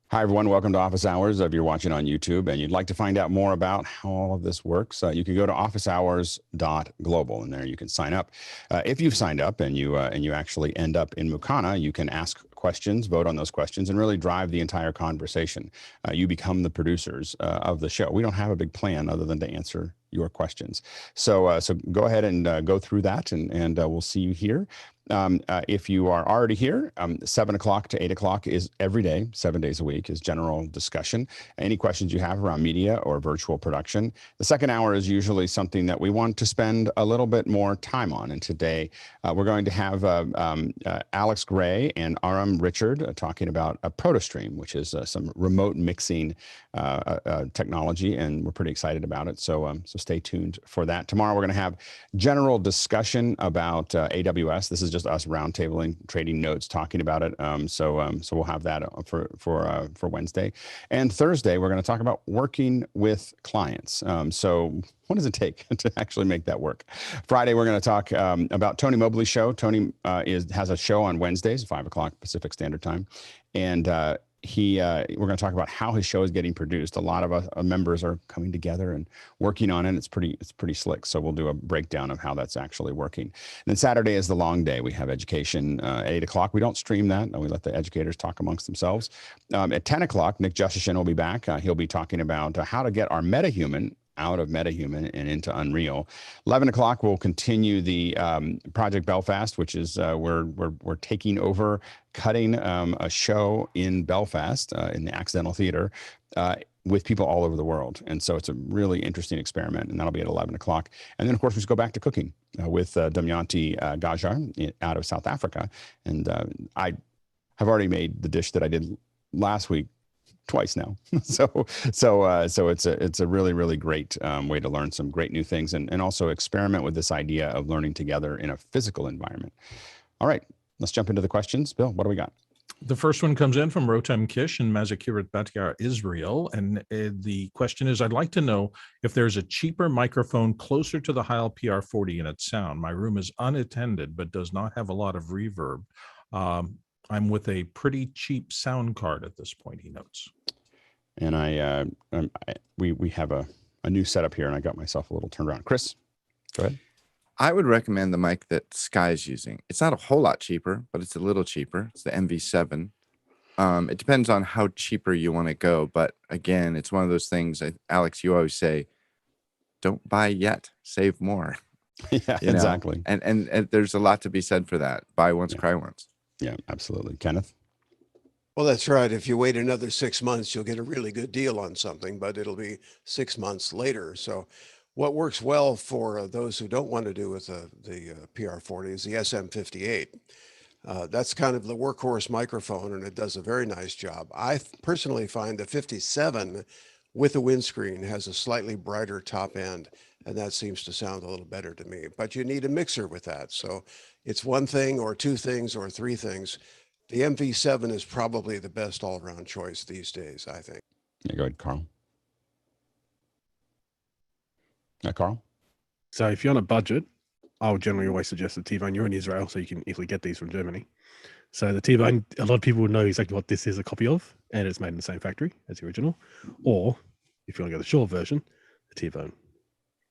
Hi, everyone. Welcome to Office Hours. If you're watching on YouTube and you'd like to find out more about how all of this works, you can go to officehours.global, and there you can sign up. If you've signed up and you actually end up in Mukana, you can ask questions, vote on those questions, and really drive the entire conversation. You become the producers of the show. We don't have a big plan other than to answer your questions. So go ahead and go through that, and we'll see you here. If you are already here, 7 o'clock to 8 o'clock is every day, 7 days a week, is general discussion. Any questions you have around media or virtual production. The second hour is usually something that we want to spend a little bit more time on. And today we're going to have Alex Gray and Aram Richard talking about a Protostream, which is some remote mixing technology, and we're pretty excited about it. So stay tuned for that. Tomorrow we're going to have general discussion about AWS. This is just us roundtabling, trading notes, talking about it. So we'll have that for Wednesday. And Thursday, we're going to talk about working with clients. So what does it take to actually make that work? Friday, we're going to talk about Tony Mobley's show. Tony has a show on Wednesdays, 5 o'clock Pacific Standard Time. And we're going to talk about how his show is getting produced. A lot of us members are coming together and working on it. It's pretty slick. So we'll do a breakdown of how that's actually working. And then Saturday is the long day. We have education at 8 o'clock. We don't stream that. We let the educators talk amongst themselves. At 10 o'clock, Nick Justishin will be back. He'll be talking about how to get our metahuman out of MetaHuman and into Unreal. 11 o'clock, we'll continue the Project Belfast, which is we're taking over, cutting a show in Belfast in the Accidental Theater with people all over the world. And so it's a really interesting experiment, and that'll be at 11 o'clock. And then, of course, we just go back to cooking with Damyanti Gajar out of South Africa. And I have already made the dish that I did last week twice now. So it's a really, really great way to learn some great new things and also experiment with this idea of learning together in a physical environment. All right, let's jump into the questions. Bill, what do we got? The first one comes in from Rotem Kish in Mazakirat Batya, Israel. And the question is, I'd like to know if there's a cheaper microphone closer to the Heil PR40 in its sound. My room is unattended, but does not have a lot of reverb. I'm with a pretty cheap sound card at this point, he notes. And we have a new setup here, and I got myself a little turned around. Chris, go ahead. I would recommend the mic that Sky's using. It's not a whole lot cheaper, but it's a little cheaper. It's the MV7. It depends on how cheaper you want to go. But again, it's one of those things, Alex, you always say, don't buy yet, save more. Yeah, exactly. And there's a lot to be said for that. Buy once, cry once. Yeah, absolutely. Kenneth? Well, that's right. If you wait another 6 months, you'll get a really good deal on something, but it'll be 6 months later. So what works well for those who don't want to do with the PR40 is the SM58. That's kind of the workhorse microphone, and it does a very nice job. I personally find the 57 with a windscreen has a slightly brighter top end, and that seems to sound a little better to me. But you need a mixer with that. So it's one thing or two things or three things. The MV7 is probably the best all-around choice these days, I think. Yeah, go ahead, Carl. Carl? So if you're on a budget, I would generally always suggest the T-Bone. You're in Israel, so you can easily get these from Germany. So the T-Bone, a lot of people would know exactly what this is a copy of, and it's made in the same factory as the original. Or if you want to go the short version, the T-Bone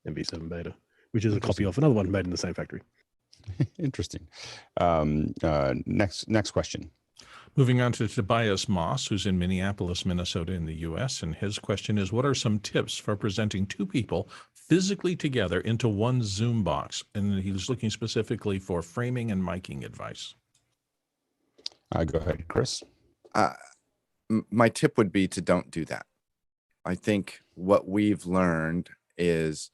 MV7 Beta, which is a copy of another one made in the same factory. Interesting. Next question. Moving on to Tobias Moss, who's in Minneapolis, Minnesota in the U.S. And his question is, what are some tips for presenting two people physically together into one Zoom box? And he was looking specifically for framing and miking advice. Go ahead, Chris. My tip would be to don't do that. I think what we've learned is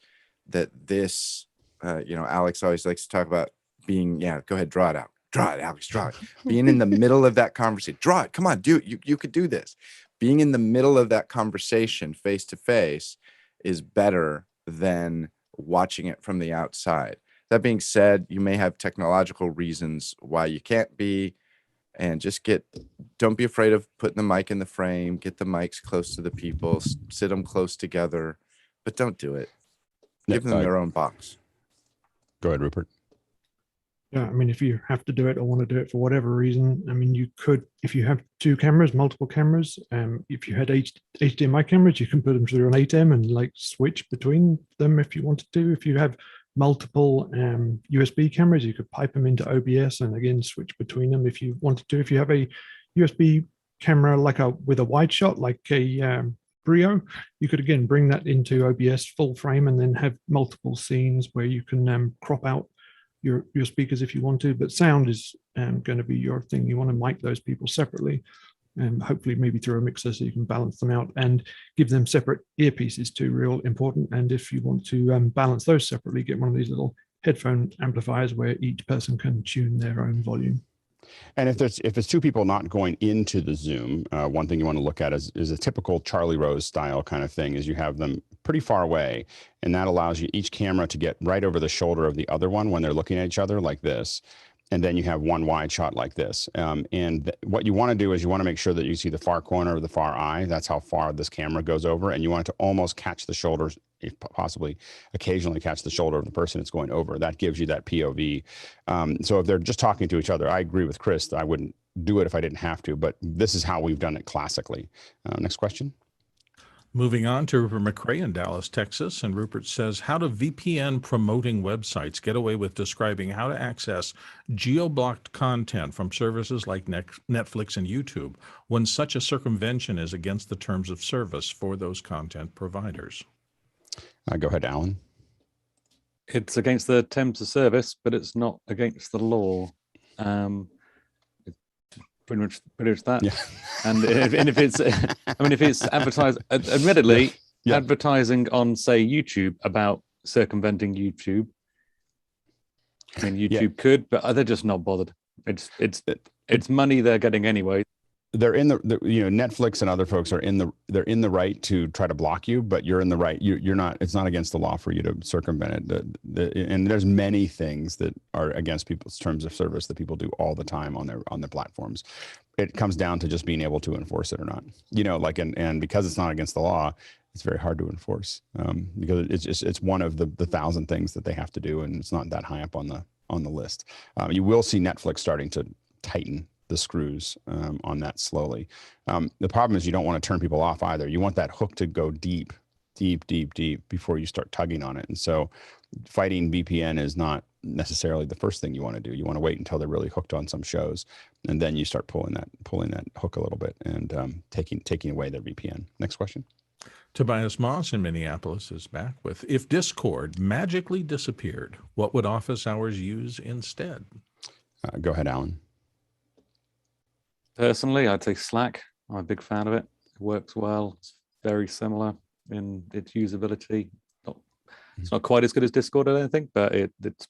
that this, Alex always likes to talk about being, go ahead, draw it out. Draw it, Alex, draw it. Being in the middle of that conversation. Draw it. Come on, do it. You could do this. Being in the middle of that conversation face to face is better than watching it from the outside. That being said, you may have technological reasons why you can't be, and just don't be afraid of putting the mic in the frame, get the mics close to the people, sit them close together, but don't do it. Give them their own box. Go ahead, Rupert. Yeah, I mean, if you have to do it or want to do it for whatever reason, I mean, you could, if you have two cameras, multiple cameras, if you had HDMI cameras, you can put them through an ATEM and like switch between them if you wanted to. If you have multiple USB cameras, you could pipe them into OBS and again switch between them if you wanted to. If you have a USB camera like with a wide shot, like a Brio, you could again bring that into OBS full frame and then have multiple scenes where you can crop out your speakers if you want to, but sound is going to be your thing. You want to mic those people separately, and hopefully maybe through a mixer so you can balance them out and give them separate earpieces too, real important. And if you want to balance those separately, get one of these little headphone amplifiers where each person can tune their own volume. And if it's two people not going into the Zoom, one thing you want to look at is a typical Charlie Rose style kind of thing, is you have them pretty far away, and that allows you each camera to get right over the shoulder of the other one when they're looking at each other like this. And then you have one wide shot like this. And what you want to do is you want to make sure that you see the far corner of the far eye. That's how far this camera goes over. And you want it to almost catch the shoulders, if possibly occasionally catch the shoulder of the person it's going over. That gives you that POV. So if they're just talking to each other, I agree with Chris. I wouldn't do it if I didn't have to, but this is how we've done it classically. Next question. Moving on to Rupert McRae in Dallas, Texas. And Rupert says, how do VPN promoting websites get away with describing how to access geo-blocked content from services like Netflix and YouTube when such a circumvention is against the terms of service for those content providers? Go ahead, Alan. It's against the terms of service, but it's not against the law. Pretty much that. Yeah. And if it's, I mean, if it's advertised, admittedly, Yeah. advertising on, say, YouTube about circumventing YouTube. I mean, YouTube could, but they're just not bothered. It's money they're getting anyway. They're in the Netflix and other folks are they're in the right to try to block you, but you're in the right. You're not. It's not against the law for you to circumvent it. And there's many things that are against people's terms of service that people do all the time on their platforms. It comes down to just being able to enforce it or not. And because it's not against the law, it's very hard to enforce because it's one of the 1,000 things that they have to do, and it's not that high up on the list. You will see Netflix starting to tighten the screws on that slowly. The problem is you don't want to turn people off either. You want that hook to go deep before you start tugging on it. And so fighting VPN is not necessarily the first thing you want to do. You want to wait until they're really hooked on some shows, and then you start pulling that hook a little bit and taking away their VPN. Next question. Tobias Moss in Minneapolis is back with, if Discord magically disappeared, what would office hours use instead? Go ahead, Alan. Personally, I'd say Slack. I'm a big fan of it. It works well. It's very similar in its usability. It's not quite as good as Discord, I don't think, but it's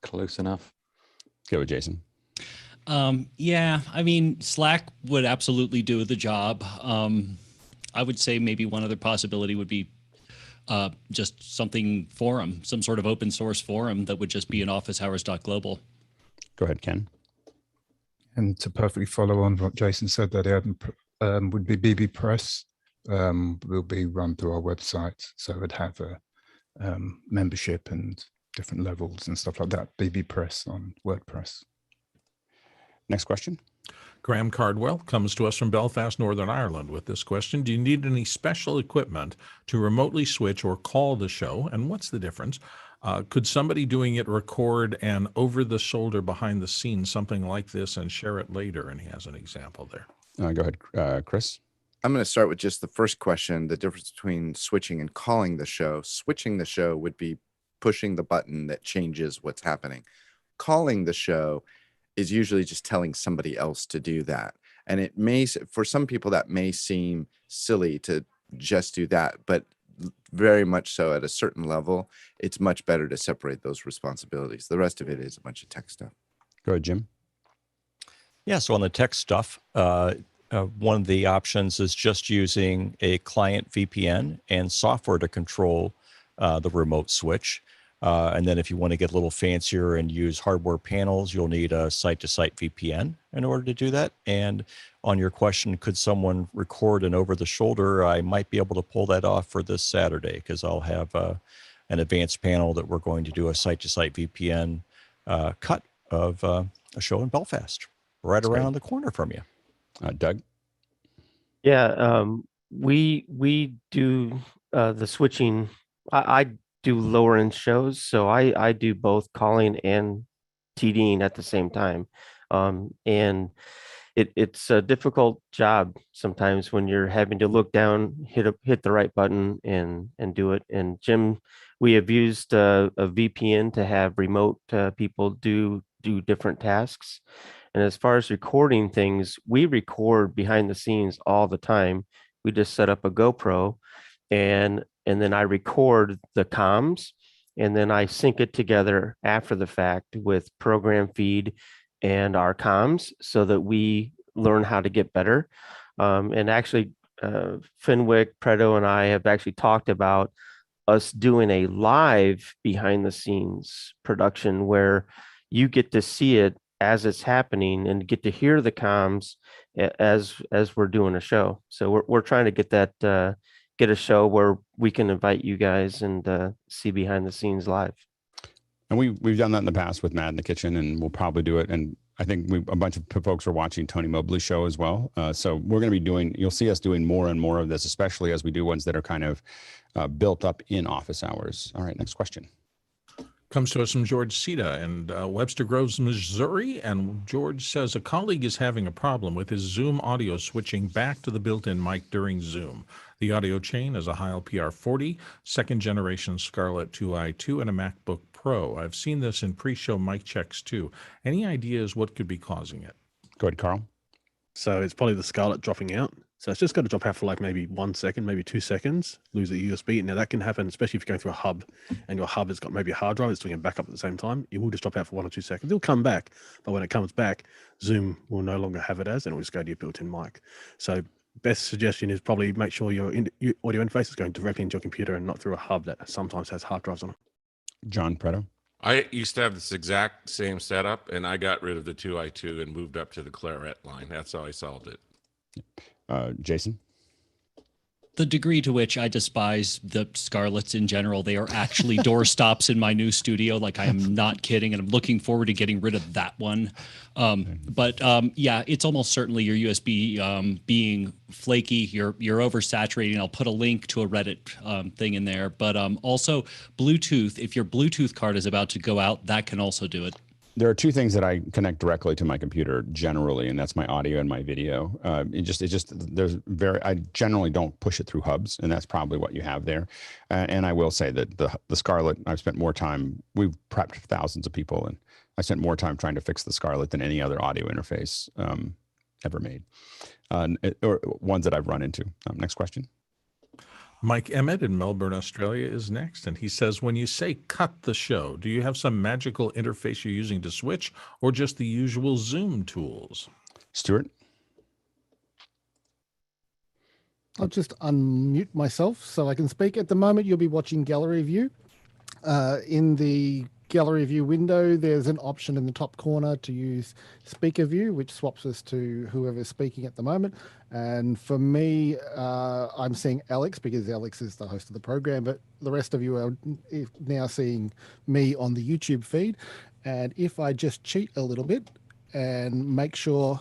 close enough. Go with Jason. Yeah, I mean, Slack would absolutely do the job. I would say maybe one other possibility would be just something forum, some sort of open source forum that would just be an officehours.global. Go ahead, Ken. And to perfectly follow on what Jason said, that would be BB Press, will be run through our website. So it'd have a membership and different levels and stuff like that. BB Press on WordPress. Next question. Graham Cardwell comes to us from Belfast, Northern Ireland with this question. Do you need any special equipment to remotely switch or call the show? And what's the difference? Could somebody doing it record an over the shoulder behind the scenes, something like this, and share it later? And he has an example there. Go ahead, Chris. I'm going to start with just the first question, the difference between switching and calling the show. Switching the show would be pushing the button that changes what's happening. Calling the show is usually just telling somebody else to do that. And it may, for some people, that may seem silly to just do that, but very much so at a certain level, it's much better to separate those responsibilities. The rest of it is a bunch of tech stuff. Go ahead, Jim. Yeah, so on the tech stuff, one of the options is just using a client VPN and software to control the remote switch. And then if you want to get a little fancier and use hardware panels, you'll need a site-to-site VPN in order to do that. And on your question, could someone record an over-the-shoulder? I might be able to pull that off for this Saturday because I'll have an advanced panel that we're going to do a site-to-site VPN cut of a show in Belfast, right That's around great. the corner from you. Doug? Yeah, we do the switching. I do lower end shows, so I do both calling and TDing at the same time. And it's a difficult job sometimes when you're having to look down, hit the right button and do it. And Jim, we have used a VPN to have remote people do different tasks. And as far as recording things, we record behind the scenes all the time. We just set up a GoPro and then I record the comms and then I sync it together after the fact with program feed and our comms so that we learn how to get better. And actually, Fenwick, Predo, and I have actually talked about us doing a live behind the scenes production where you get to see it as it's happening and get to hear the comms as we're doing a show. So we're trying to get that get a show where we can invite you guys and see behind the scenes live. And we've done that in the past with Mad in the Kitchen, and we'll probably do it. And I think a bunch of folks are watching Tony Mobley's show as well. So we're going to be you'll see us doing more and more of this, especially as we do ones that are kind of built up in office hours. All right, next question. Comes to us from George Sita in Webster Groves, Missouri. And George says a colleague is having a problem with his Zoom audio switching back to the built-in mic during Zoom. The audio chain is a Heil PR40, second generation Scarlett 2i2, and a MacBook Pro. I've seen this in pre-show mic checks too. Any ideas what could be causing it? Go ahead, Carl. So it's probably the Scarlett dropping out. So it's just got to drop out for like maybe 1 second, maybe 2 seconds, lose the USB. Now that can happen, especially if you're going through a hub and your hub has got maybe a hard drive that's doing a backup at the same time. It will just drop out for 1 or 2 seconds. It'll come back, but when it comes back, Zoom will no longer have it as, and it will just go to your built-in mic. So best suggestion is probably make sure your audio interface is going directly into your computer and not through a hub that sometimes has hard drives on it. John Preto. I used to have this exact same setup, and I got rid of the 2i2 and moved up to the Claret line. That's how I solved it. Jason. The degree to which I despise the Scarletts in general, they are actually door stops in my new studio. Like, I am not kidding, and I'm looking forward to getting rid of that one. Yeah, it's almost certainly your USB being flaky. You're oversaturating. I'll put a link to a Reddit thing in there. But also Bluetooth. If your Bluetooth card is about to go out, that can also do it. There are two things that I connect directly to my computer generally, and that's my audio and my video. I generally don't push it through hubs, and that's probably what you have there. And I will say that the Scarlett, I've spent more time, we've prepped thousands of people, and I spent more time trying to fix the Scarlett than any other audio interface ever made, or ones that I've run into. Next question. Mike Emmett in Melbourne, Australia is next. And he says, when you say cut the show, do you have some magical interface you're using to switch or just the usual Zoom tools? Stuart? I'll just unmute myself so I can speak. At the moment, you'll be watching gallery view. In the gallery view window, there's an option in the top corner to use speaker view, which swaps us to whoever's speaking at the moment. And for me, I'm seeing Alex because Alex is the host of the program, but the rest of you are now seeing me on the YouTube feed. And if I just cheat a little bit and make sure,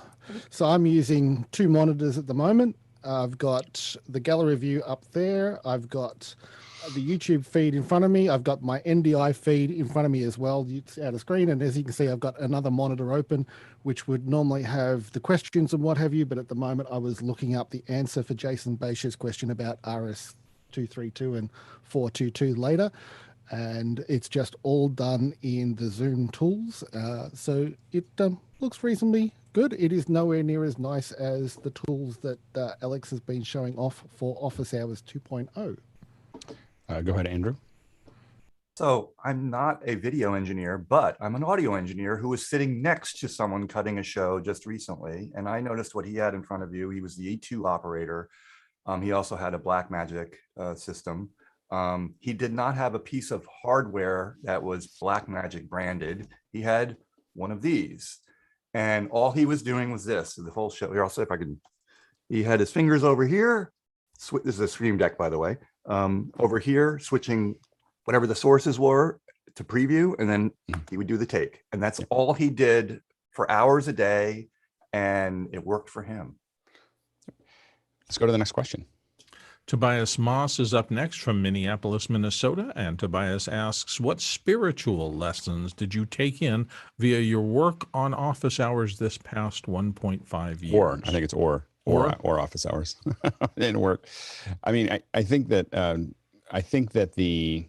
so I'm using 2 monitors at the moment. I've got the gallery view up there. I've got the YouTube feed in front of me. I've got my NDI feed in front of me as well. It's out of screen. And as you can see, I've got another monitor open, which would normally have the questions and what have you. But at the moment, I was looking up the answer for Jason Baish's question about RS232 and 422 later. And it's just all done in the Zoom tools. So it looks reasonably good. It is nowhere near as nice as the tools that Alex has been showing off for Office Hours 2.0. Go ahead, Andrew. So I'm not a video engineer, but I'm an audio engineer who was sitting next to someone cutting a show just recently. And I noticed what he had in front of you. He was the E2 operator. He also had a Blackmagic system. He did not have a piece of hardware that was Blackmagic branded. He had one of these. And all he was doing was this, the whole show. Here, I'll see if I can. He had his fingers over here. This is a Stream Deck, by the way. Over here, switching whatever the sources were to preview, and then he would do the take. And that's all he did for hours a day, and it worked for him. Let's go to the next question. Tobias Moss is up next from Minneapolis, Minnesota. And Tobias asks, what spiritual lessons did you take in via your work on office hours this past 1.5 years? Or, I think it's or office hours in work. I mean, I think that the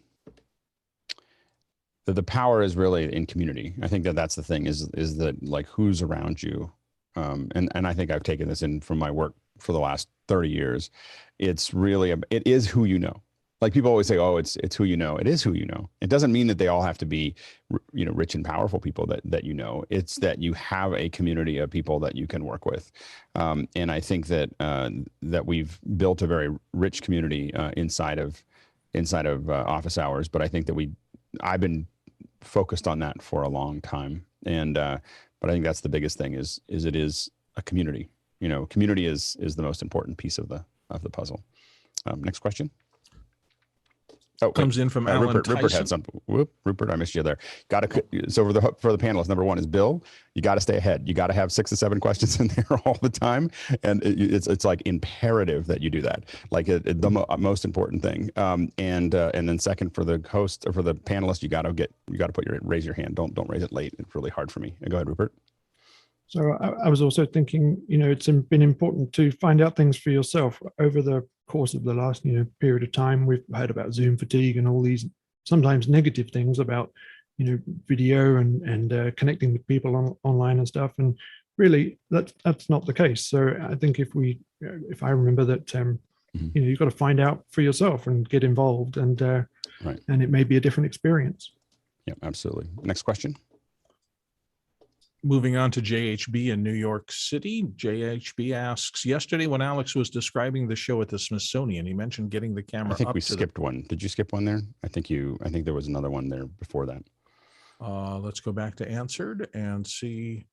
power is really in community. I think that that's the thing is that like who's around you. And I think I've taken this in from my work for the last 30 years. It's really, it is who you know. Like people always say, oh, it's who you know. It is who you know. It doesn't mean that they all have to be, you know, rich and powerful people that you know. It's that you have a community of people that you can work with. And I think that that we've built a very rich community inside of office hours. But I think that I've been focused on that for a long time. And but I think that's the biggest thing is it is a community. You know, community is the most important piece of the puzzle. Next question. Oh, comes in from Alan Rupert. Rupert had some. Whoop, Rupert, I missed you there. Got to. So for the panelists, number one is Bill. You got to stay ahead. You got to have 6 to 7 questions in there all the time, and it's like imperative that you do that. Like the most important thing. And then second for the host or for the panelist, you got to raise your hand. Don't raise it late. It's really hard for me. Go ahead, Rupert. So I was also thinking, you know, it's been important to find out things for yourself over the course of the last, period of time. We've heard about Zoom fatigue and all these sometimes negative things about, video and connecting with people online and stuff. And really, that's not the case. So I think if I remember that, you've got to find out for yourself and get involved, and right. And it may be a different experience. Yeah, absolutely. Next question. Moving on to JHB in New York City. JHB asks, yesterday when Alex was describing the show at the Smithsonian, he mentioned getting the camera up. I think we skipped one. Did you skip one there? I think there was another one there before that. Let's go back to answered and see.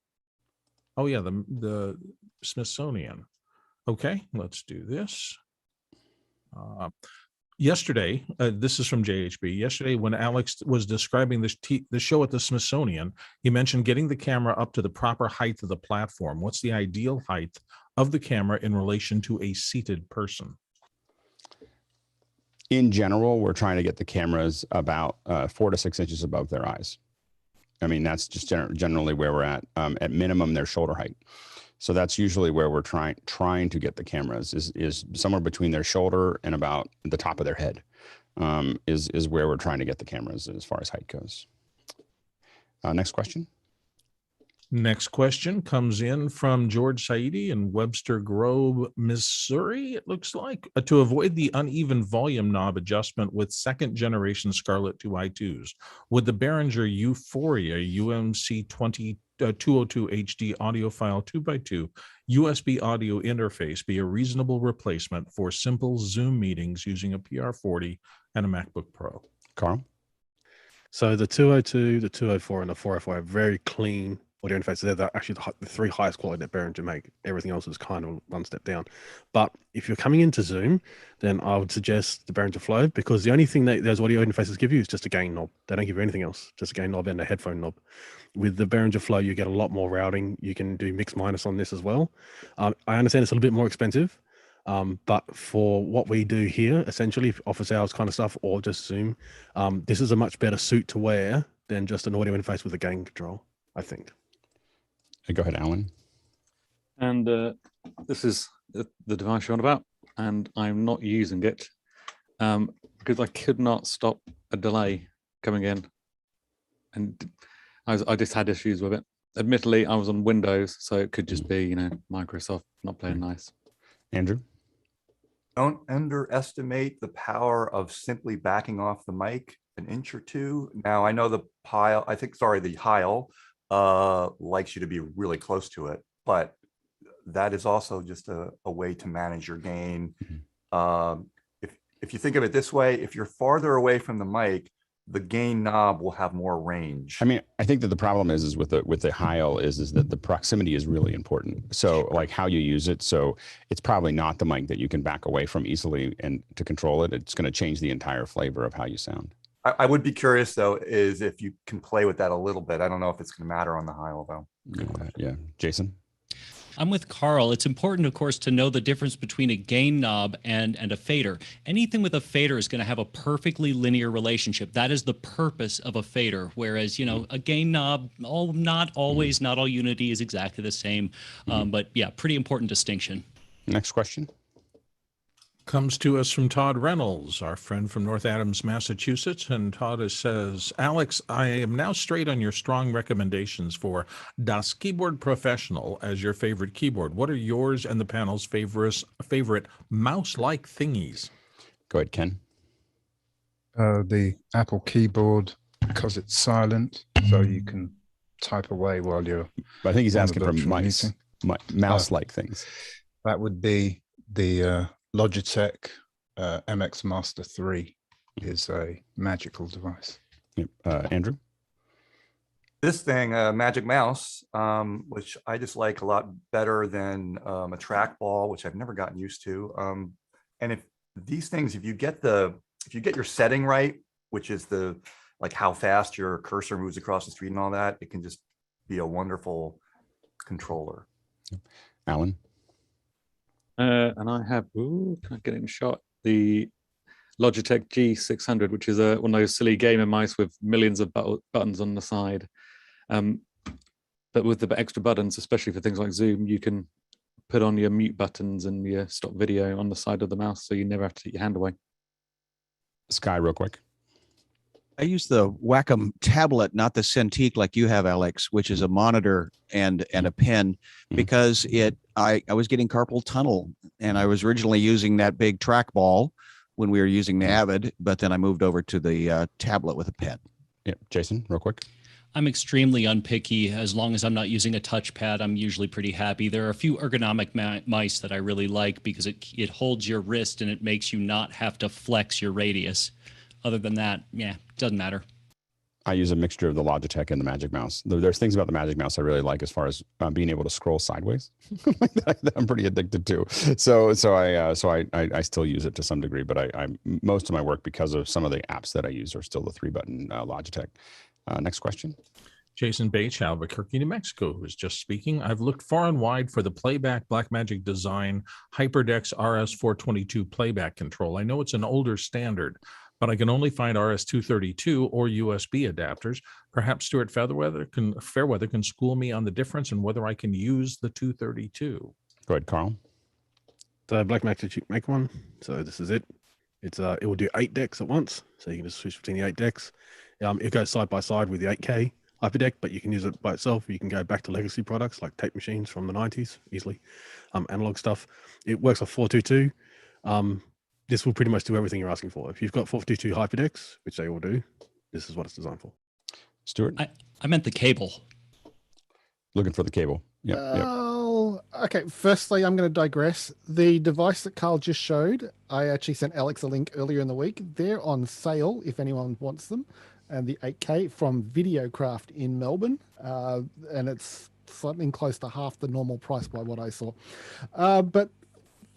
Oh yeah, the Smithsonian. Okay, let's do this. Yesterday, this is from JHB. Yesterday, when Alex was describing the show at the Smithsonian, he mentioned getting the camera up to the proper height of the platform. What's the ideal height of the camera in relation to a seated person? In general, we're trying to get the cameras about 4 to 6 inches above their eyes. I mean, that's just generally where we're at. At minimum, their shoulder height. So that's usually where we're trying to get the cameras is somewhere between their shoulder and about the top of their head is where we're trying to get the cameras as far as height goes. Next question. Next question comes in from George Saidi in Webster Grove, Missouri. It looks like to avoid the uneven volume knob adjustment with 2nd generation Scarlett 2i2s, would the Behringer U-PHORIA UMC202HD Audiophile 2x2 USB audio interface be a reasonable replacement for simple Zoom meetings using a PR-40 and a MacBook Pro? Carl? So the 202, the 204, and the 404 are very clean audio interfaces. They're actually the 3 highest quality that Behringer make. Everything else is kind of one step down. But if you're coming into Zoom, then I would suggest the Behringer Flow, because the only thing that those audio interfaces give you is just a gain knob. They don't give you anything else, just a gain knob and a headphone knob. With the Behringer Flow, you get a lot more routing. You can do mix minus on this as well. I understand it's a little bit more expensive, but for what we do here, essentially office hours kind of stuff or just Zoom, this is a much better suit to wear than just an audio interface with a gain control, I think. Go ahead, Alan. And this is the device you're on about, and I'm not using it because I could not stop a delay coming in, and I just had issues with it. Admittedly, I was on Windows, so it could just be, Microsoft not playing nice. Andrew? Don't underestimate the power of simply backing off the mic an inch or two. Now, I know the Heil likes you to be really close to it, but that is also just a way to manage your gain. If you think of it this way, if you're farther away from the mic, the gain knob will have more range. I mean, I think that the problem is with the Heil is that the proximity is really important. So like how you use it. So it's probably not the mic that you can back away from easily and to control it. It's going to change the entire flavor of how you sound. I would be curious though, is if you can play with that a little bit. I don't know if it's going to matter on the Heil though. Yeah, Jason. I'm with Carl. It's important, of course, to know the difference between a gain knob and a fader. Anything with a fader is going to have a perfectly linear relationship. That is the purpose of a fader. Whereas, you know, a gain knob, not always, not all unity is exactly the same. But yeah, pretty important distinction. Next question. Comes to us from Todd Reynolds, our friend from North Adams, Massachusetts. And Todd says, Alex, I am now straight on your strong recommendations for Das Keyboard Professional as your favorite keyboard. What are yours and the panel's favorite mouse-like thingies? Go ahead, Ken. The Apple keyboard, because it's silent, so you can type away while you're... But I think he's asking for mouse-like things. That would be the... Logitech MX Master 3 is a magical device. Andrew? This thing, Magic Mouse, which I just like a lot better than a trackball, which I've never gotten used to. And if these things, if you get your setting right, which is like how fast your cursor moves across the street and all that, it can just be a wonderful controller. Alan? And I have, can I get in shot? The Logitech G600, which is one of those silly gamer mice with millions of buttons on the side. But with the extra buttons, especially for things like Zoom, you can put on your mute buttons and your stop video on the side of the mouse, so you never have to take your hand away. Sky, real quick. I use the Wacom tablet, not the Cintiq like you have, Alex, which is a monitor and a pen, because I was getting carpal tunnel, and I was originally using that big trackball when we were using the Avid, but then I moved over to the tablet with a pen. Yeah, Jason, real quick. I'm extremely unpicky. As long as I'm not using a touchpad, I'm usually pretty happy. There are a few ergonomic mice that I really like because it holds your wrist and it makes you not have to flex your radius. Other than that, yeah, doesn't matter. I use a mixture of the Logitech and the Magic Mouse. There's things about the Magic Mouse I really like as far as being able to scroll sideways. that I'm pretty addicted to. So I still use it to some degree, but I most of my work, because of some of the apps that I use, are still the 3-button Logitech. Next question. Jason Bache, Albuquerque, New Mexico, who was just speaking. I've looked far and wide for the playback Blackmagic design HyperDeck's RS422 playback control. I know it's an older standard, but I can only find RS-232 or USB adapters. Perhaps Stuart Fairweather can school me on the difference and whether I can use the 232. Go ahead, Carl. So Blackmagic make one. So this is it. It will do 8 decks at once. So you can just switch between the 8 decks. It goes side by side with the 8K hyperdeck, but you can use it by itself. You can go back to legacy products like tape machines from the 90s easily, analog stuff. It works off 422. This will pretty much do everything you're asking for. If you've got 422 hyperdecks, which they all do, this is what it's designed for. Stuart? I meant the cable. Looking for the cable. Yep. Oh, okay. Firstly, I'm going to digress. The device that Carl just showed, I actually sent Alex a link earlier in the week. They're on sale if anyone wants them. And the 8K from Videocraft in Melbourne. And it's something close to half the normal price by what I saw. But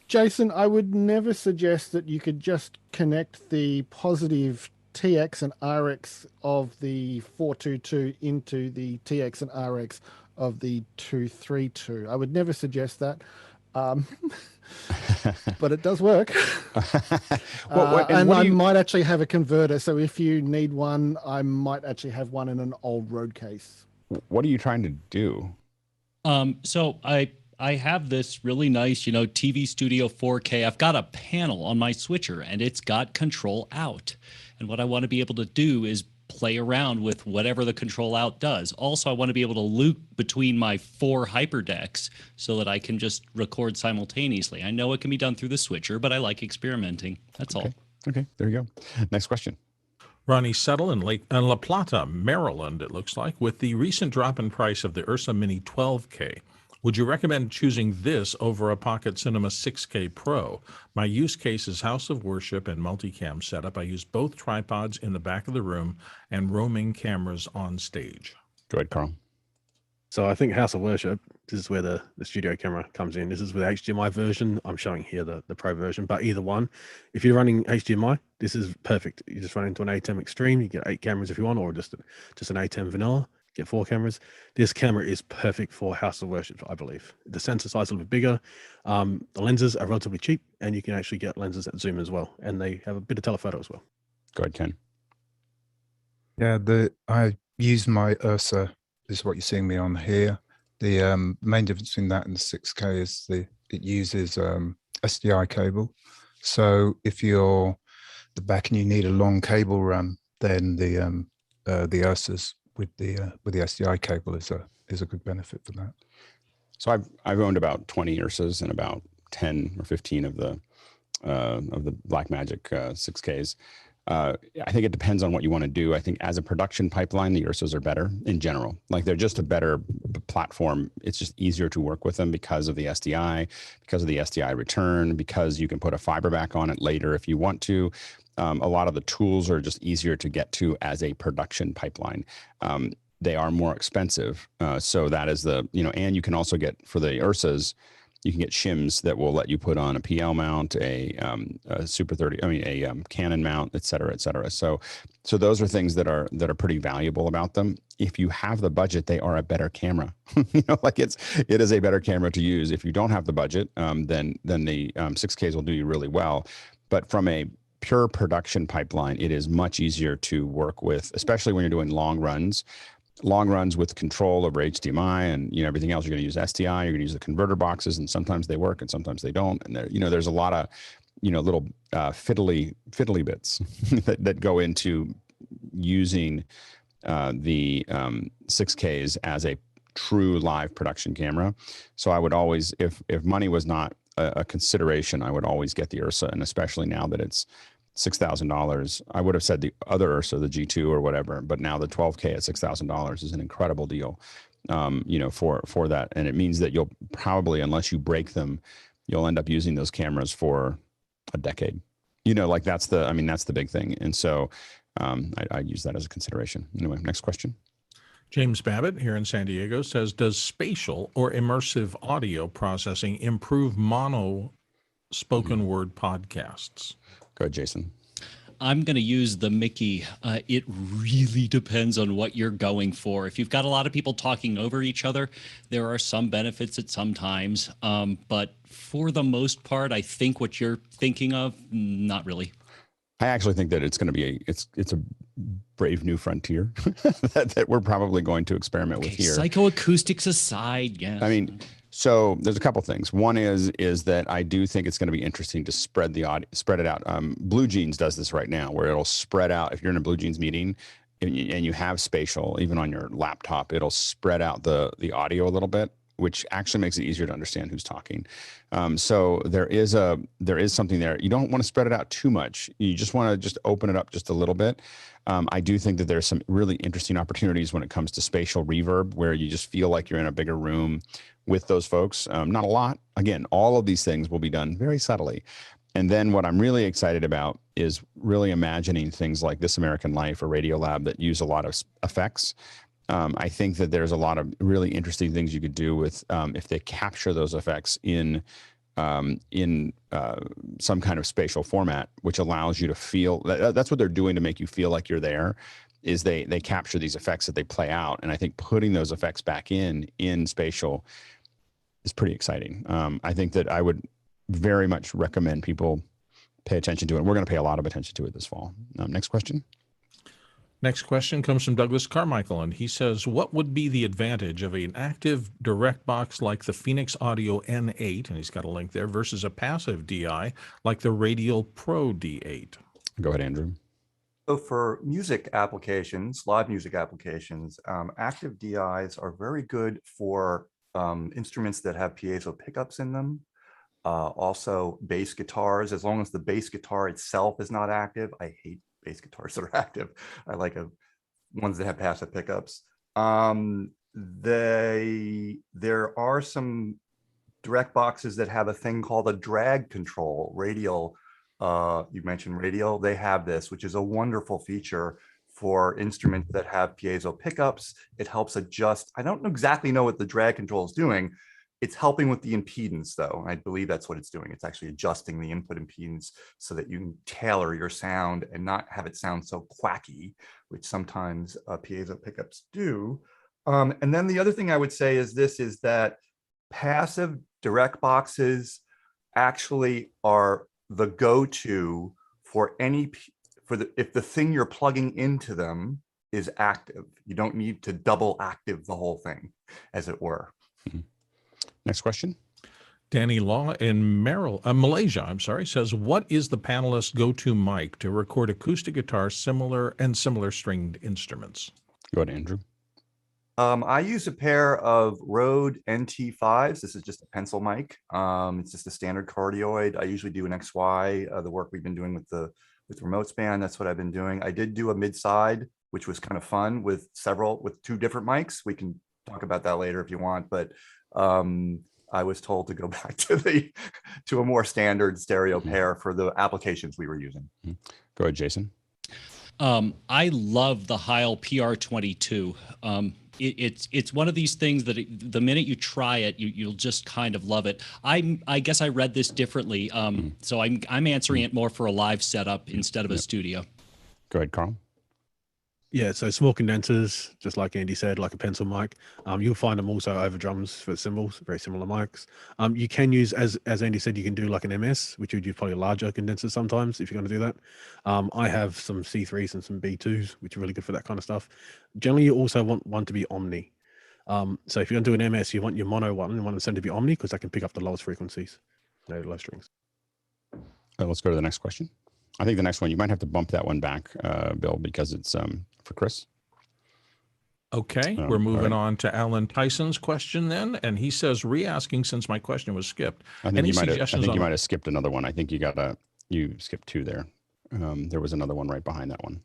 Jason, I would never suggest that you could just connect the positive TX and RX of the 422 into the TX and RX of the 232. I would never suggest that. But it does work. And I might actually have a converter. So if you need one, I might actually have one in an old road case. What are you trying to do? So I have this really nice, TV Studio 4K. I've got a panel on my switcher and it's got control out. And what I want to be able to do is play around with whatever the control out does. Also, I want to be able to loop between my 4 hyperdecks so that I can just record simultaneously. I know it can be done through the switcher, but I like experimenting. That's all. Okay, there you go. Next question. Ronnie Settle in La Plata, Maryland, it looks like, with the recent drop in price of the URSA Mini 12K. Would you recommend choosing this over a Pocket Cinema 6K Pro? My use case is house of worship and multicam setup. I use both tripods in the back of the room and roaming cameras on stage. Go ahead, Carl. So I think house of worship, This is where the studio camera comes in. This is with the HDMI version. I'm showing here the Pro version, but either one, if you're running HDMI, this is perfect. You just run into an ATEM Extreme, you get 8 cameras if you want, or just an ATEM vanilla, get 4 cameras. This camera is perfect for house of worship, I believe. The sensor size is a little bit bigger. The lenses are relatively cheap, and you can actually get lenses that zoom as well, and they have a bit of telephoto as well. Go ahead, Ken. Yeah, I use my URSA. This is what you're seeing me on here. The main difference between that and the 6K is it uses SDI cable. So if you're the back and you need a long cable run, then the URSAs with the SDI cable is a good benefit for that. So I've owned about 20 URSAs and about 10 or 15 of the Blackmagic 6Ks. I think it depends on what you want to do. I think as a production pipeline, the URSAs are better in general. Like they're just a better platform. It's just easier to work with them because of the SDI, because of the SDI return, because you can put a fiber back on it later if you want to. A lot of the tools are just easier to get to as a production pipeline. They are more expensive. So that is and you can also get, for the URSAs, you can get shims that will let you put on a PL mount, a Super 30, a Canon mount, et cetera, et cetera. So those are things that are pretty valuable about them. If you have the budget, they are a better camera. It is a better camera to use. If you don't have the budget, then the 6Ks will do you really well. But from a pure production pipeline, it is much easier to work with, especially when you're doing long runs with control over HDMI and everything else. You're going to use SDI, you're going to use the converter boxes, and sometimes they work and sometimes they don't. And there's a lot of little fiddly bits that go into using the 6Ks as a true live production camera. So I would always, if money was not a consideration, I would always get the URSA, and especially now that it's $6,000. I would have said the other URSA, the G2 or whatever, but now the 12K at $6,000 is an incredible deal, for that. And it means that you'll probably, unless you break them, you'll end up using those cameras for a decade. That's the big thing. And so I use that as a consideration. Anyway, next question. James Babbitt here in San Diego says, does spatial or immersive audio processing improve mono spoken word podcasts? Go ahead, Jason. I'm going to use the Mickey. It really depends on what you're going for. If you've got a lot of people talking over each other, there are some benefits at some times. But for the most part, I think what you're thinking of, not really. I actually think that it's going to be it's a brave new frontier that we're probably going to experiment with here. Psychoacoustics aside, yeah. So there's a couple things. One is that I do think it's going to be interesting to spread it out. Blue Jeans does this right now, where it'll spread out. If you're in a Blue Jeans meeting and you have spatial, even on your laptop, it'll spread out the audio a little bit, which actually makes it easier to understand who's talking. So there is something there. You don't want to spread it out too much. You just want to just open it up just a little bit. I do think that there's some really interesting opportunities when it comes to spatial reverb, where you just feel like you're in a bigger room with those folks. Not a lot. Again, all of these things will be done very subtly. And then what I'm really excited about is really imagining things like This American Life or Radiolab that use a lot of effects. I think that there's a lot of really interesting things you could do with if they capture those effects in some kind of spatial format, which allows you to feel. That's what they're doing to make you feel like you're there. Is they capture these effects that they play out, and I think putting those effects back in spatial is pretty exciting. I think that I would very much recommend people pay attention to it. We're going to pay a lot of attention to it this fall. Next question. Next question comes from Douglas Carmichael, and he says, what would be the advantage of an active direct box like the Phoenix Audio N8, and he's got a link there, versus a passive DI like the Radial ProD8? Go ahead, Andrew. So for music applications, live music applications, active DIs are very good for instruments that have piezo pickups in them. Also bass guitars, as long as the bass guitar itself is not active. I hate bass guitars that are active. I like ones that have passive pickups. There are some direct boxes that have a thing called a drag control. Radial, you mentioned Radial, they have this, which is a wonderful feature for instruments that have piezo pickups. It helps adjust. I don't exactly know what the drag control is doing. It's helping with the impedance, though. I believe that's what it's doing. It's actually adjusting the input impedance so that you can tailor your sound and not have it sound so quacky, which sometimes piezo pickups do. And then the other thing I would say is that passive direct boxes actually are the go-to for if the thing you're plugging into them is active. You don't need to double active the whole thing, as it were. Next question. Danny Law in Malaysia, says, what is the panelist go-to mic to record acoustic guitar similar stringed instruments? Go ahead, Andrew. I use a pair of Rode NT5s. This is just a pencil mic. It's just a standard cardioid. I usually do an XY, the work we've been doing with remote span. That's what I've been doing. I did do a mid-side, which was kind of fun with two different mics. We can talk about that later if you want, but I was told to go back to a more standard stereo pair for the applications we were using. Go ahead, Jason. I love the Heil PR-40. It's one of these things that the minute you try it, you'll just kind of love it. I guess I read this differently, so I'm answering it more for a live setup instead of a studio. Go ahead, Carl. Yeah, so small condensers, just like Andy said, like a pencil mic. You'll find them also over drums for cymbals, very similar mics. You can use, as Andy said, you can do like an MS, which would use probably larger condensers sometimes if you're going to do that. I have some C3s and some B2s, which are really good for that kind of stuff. Generally, you also want one to be omni. So if you're going to do an MS, you want your mono one and want them to be omni because that can pick up the lowest frequencies, no low strings. Let's go to the next question. I think the next one, you might have to bump that one back, Bill, because it's for Chris. Okay, we're moving on to Alan Tyson's question then, and he says, re-asking since my question was skipped. I think you might have skipped another one. I think you skipped two there. There was another one right behind that one.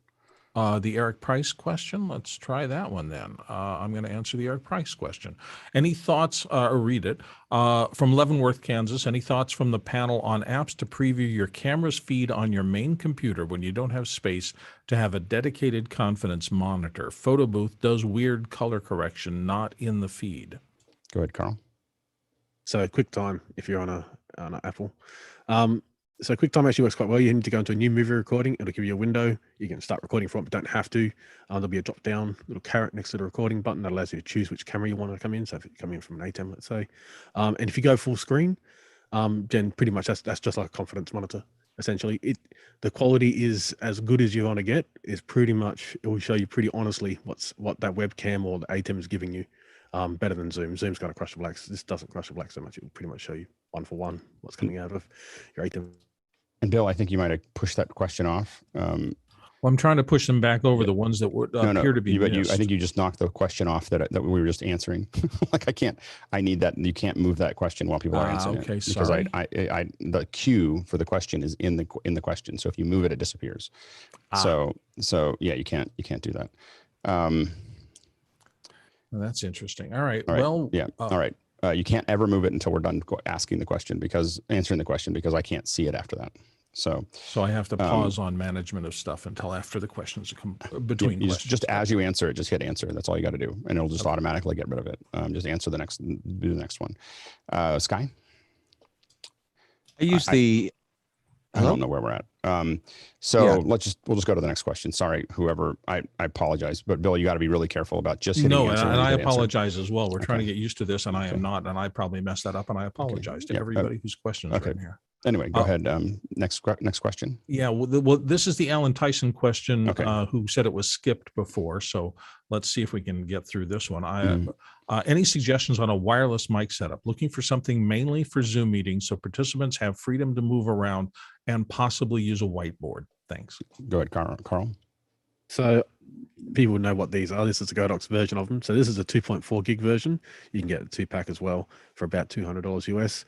The Eric Price question, let's try that one then. I'm going to answer the Eric Price question. Any thoughts, or read it, from Leavenworth, Kansas, any thoughts from the panel on apps to preview your camera's feed on your main computer when you don't have space to have a dedicated confidence monitor? Photo Booth does weird color correction, not in the feed. Go ahead, Carl. So QuickTime, if you're on an Apple. So QuickTime actually works quite well. You need to go into a new movie recording. It'll give you a window. You can start recording from it, but don't have to. There'll be a drop down little caret next to the recording button that allows you to choose which camera you want to come in. So if you come in from an ATEM, let's say, and if you go full screen, then pretty much that's just like a confidence monitor. Essentially, the quality is as good as you want to get. Is pretty much, it will show you pretty honestly what that webcam or the ATEM is giving you. Better than Zoom. Zoom's got to crush the blacks. This doesn't crush the blacks so much. It will pretty much show you one for one what's coming out of your ATEM. And Bill, I think you might have pushed that question off. Well, I'm trying to push them back over the ones that would appear to be missed. I think you just knocked the question off that we were just answering. Like I need that. You can't move that question while people are answering it. Okay, sorry. Because the cue for the question is in the question. So if you move it, it disappears. So yeah, you can't do that. Well, that's interesting. All right. Well, yeah. All right. You can't ever move it until we're done answering the question because I can't see it after that. So I have to pause on management of stuff until after the questions come between questions. Just as you answer it, just hit answer. That's all you got to do, and it'll just automatically get rid of it. Just answer do the next one. Sky. I use the. I don't know where we're at. We'll just go to the next question. Sorry, whoever. I apologize, but Bill, you got to be really careful about just hitting answer. And I apologize as well. We're trying to get used to this, and I am not, and I probably messed that up, and I apologize to everybody whose questions are in here. Anyway, go ahead. Next question. Yeah, well, this is the Alan Tyson question, who said it was skipped before. So let's see if we can get through this one. Any suggestions on a wireless mic setup? Looking for something mainly for Zoom meetings so participants have freedom to move around and possibly use a whiteboard. Thanks. Go ahead, Carl. So people know what these are. This is the Godox version of them. So this is a 2.4 gig version. You can get a 2-pack as well for about $200 US.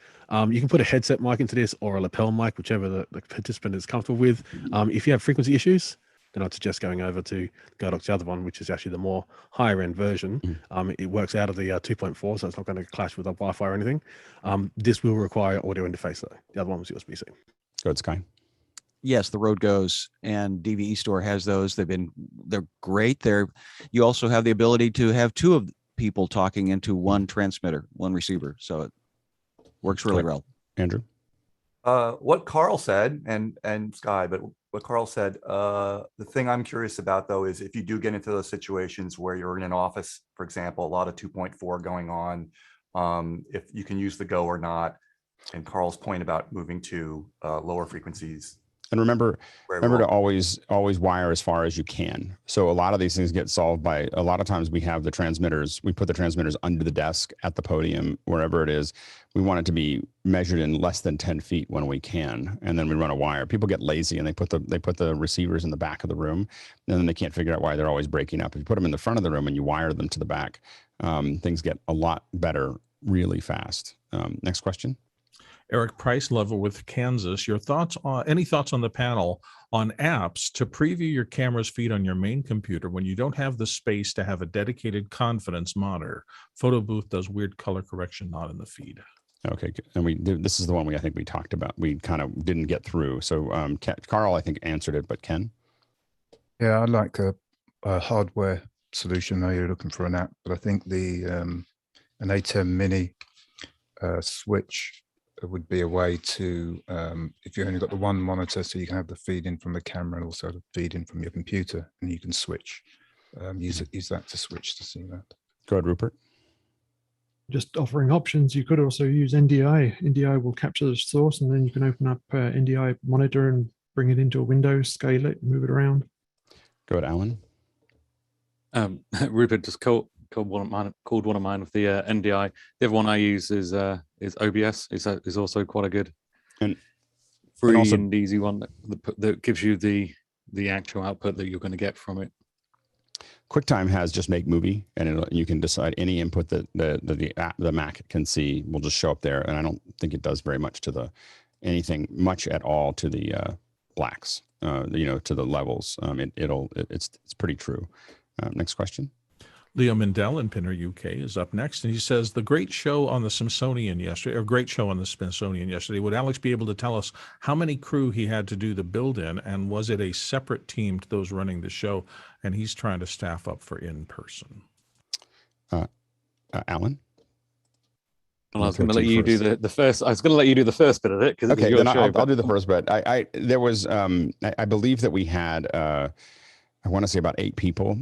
You can put a headset mic into this or a lapel mic, whichever the participant is comfortable with. If you have frequency issues, then I'd suggest going over to Godox, the other one, which is actually the more higher end version. It works out of the 2.4, so it's not going to clash with the Wi-Fi or anything. This will require audio interface though. The other one was USB-C. Go ahead, Sky. yes, the Road Goes and DVE Store has those. They're great. You also have the ability to have two of people talking into one transmitter, one receiver. So it works really well. Andrew? What Carl said, and Sky, but what Carl said, the thing I'm curious about though is if you do get into those situations where you're in an office, for example, a lot of 2.4 going on, if you can use the Go or not, and Carl's point about moving to lower frequencies. And remember to always wire as far as you can. So a lot of these things get solved by, a lot of times we have the transmitters, we put the transmitters under the desk, at the podium, wherever it is. We want it to be measured in less than 10 feet when we can, and then we run a wire. People get lazy and they put the receivers in the back of the room, and then they can't figure out why they're always breaking up. If you put them in the front of the room and you wire them to the back, things get a lot better really fast. Next question. Eric Price Level with Kansas. Any thoughts on the panel on apps to preview your camera's feed on your main computer when you don't have the space to have a dedicated confidence monitor? Photo Booth does weird color correction, not in the feed. Okay, and this is the one I think we talked about. We kind of didn't get through. So Carl, I think, answered it, but Ken? Yeah, I'd like a hardware solution. Now you're looking for an app, but I think an ATEM Mini switch would be a way to, if you only got the one monitor, so you can have the feed in from the camera and also the feed in from your computer, and you can switch, use that to switch to see that. Go ahead, Rupert. Just offering options. You could also use NDI. NDI will capture the source, and then you can open up NDI monitor and bring it into a window, scale it, move it around. Go ahead, Alan. Rupert just called one of mine with the NDI. The other one I use is OBS. Is also quite a good free and easy one that gives you the actual output that you're going to get from it. QuickTime has just make movie, and you can decide any input that the Mac can see will just show up there. And I don't think it does very much to anything much at all to the blacks, to the levels. It's pretty true. Next question. Leo Mindell in Pinner, UK is up next, and he says, the great show on the Smithsonian yesterday. Would Alex be able to tell us how many crew he had to do the build-in, and was it a separate team to those running the show? And he's trying to staff up for in-person. Alan? Well, I was going to let you do the first. I was going to let you do the first bit of it. Okay, then I'll do the first bit. There was, I believe that we had, I want to say about 8 people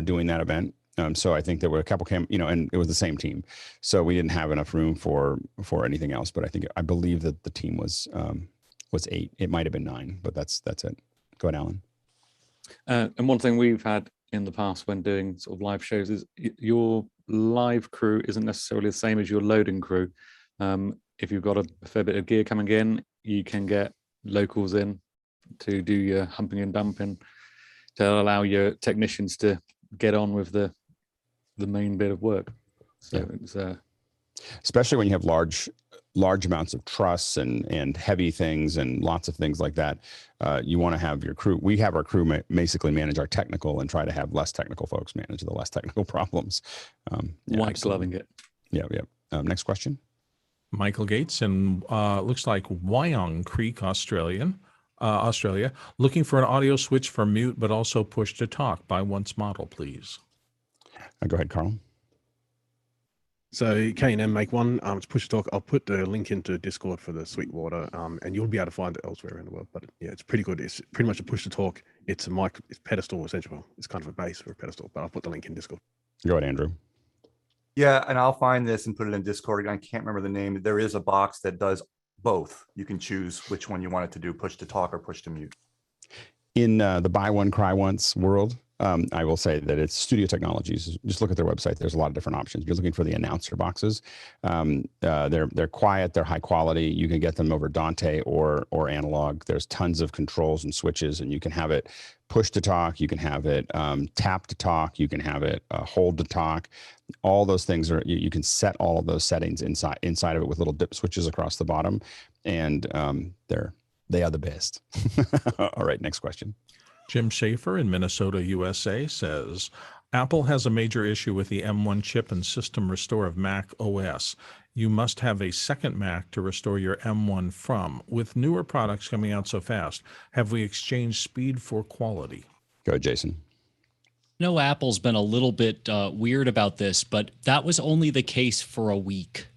doing that event. So I think there were a couple and it was the same team. So we didn't have enough room for anything else. But I believe that the team was 8. It might have been 9, but that's it. Go ahead, Alan. And one thing we've had in the past when doing sort of live shows is your live crew isn't necessarily the same as your loading crew. If you've got a fair bit of gear coming in, you can get locals in to do your humping and dumping to allow your technicians to get on with the main bit of work. So it's especially when you have large amounts of truss and heavy things and lots of things like that. You want to have your crew. We have our crew basically manage our technical and try to have less technical folks manage the less technical problems. Mike's loving it. Yeah. Next question. Michael Gates and looks like Wyong Creek, Australia, looking for an audio switch for mute, but also push to talk. Buy once model, please. Go ahead, Carl. So K&M make one. It's push to talk. I'll put the link into Discord for the Sweetwater, and you'll be able to find it elsewhere in the world. But yeah, it's pretty good. It's pretty much a push to talk. It's a mic. It's pedestal essentially. It's kind of a base for a pedestal. But I'll put the link in Discord. Go ahead, Andrew. Yeah, and I'll find this and put it in Discord. I can't remember the name. There is a box that does both. You can choose which one you want it to do, push to talk or push to mute. In the buy one, cry once world, I will say that it's Studio Technologies. Just look at their website. There's a lot of different options. You're looking for the announcer boxes. They're quiet. They're high quality. You can get them over Dante or analog. There's tons of controls and switches, and you can have it push to talk. You can have it tap to talk. You can have it hold to talk. All those things are, you can set all of those settings inside of it with little dip switches across the bottom, and they are the best. All right, next question. Jim Schaefer in Minnesota, USA says, Apple has a major issue with the M1 chip and system restore of Mac OS. you must have a second Mac to restore your M1 from. With newer products coming out so fast, have we exchanged speed for quality? Go ahead, Jason. No, Apple's been a little bit weird about this, but that was only the case for a week.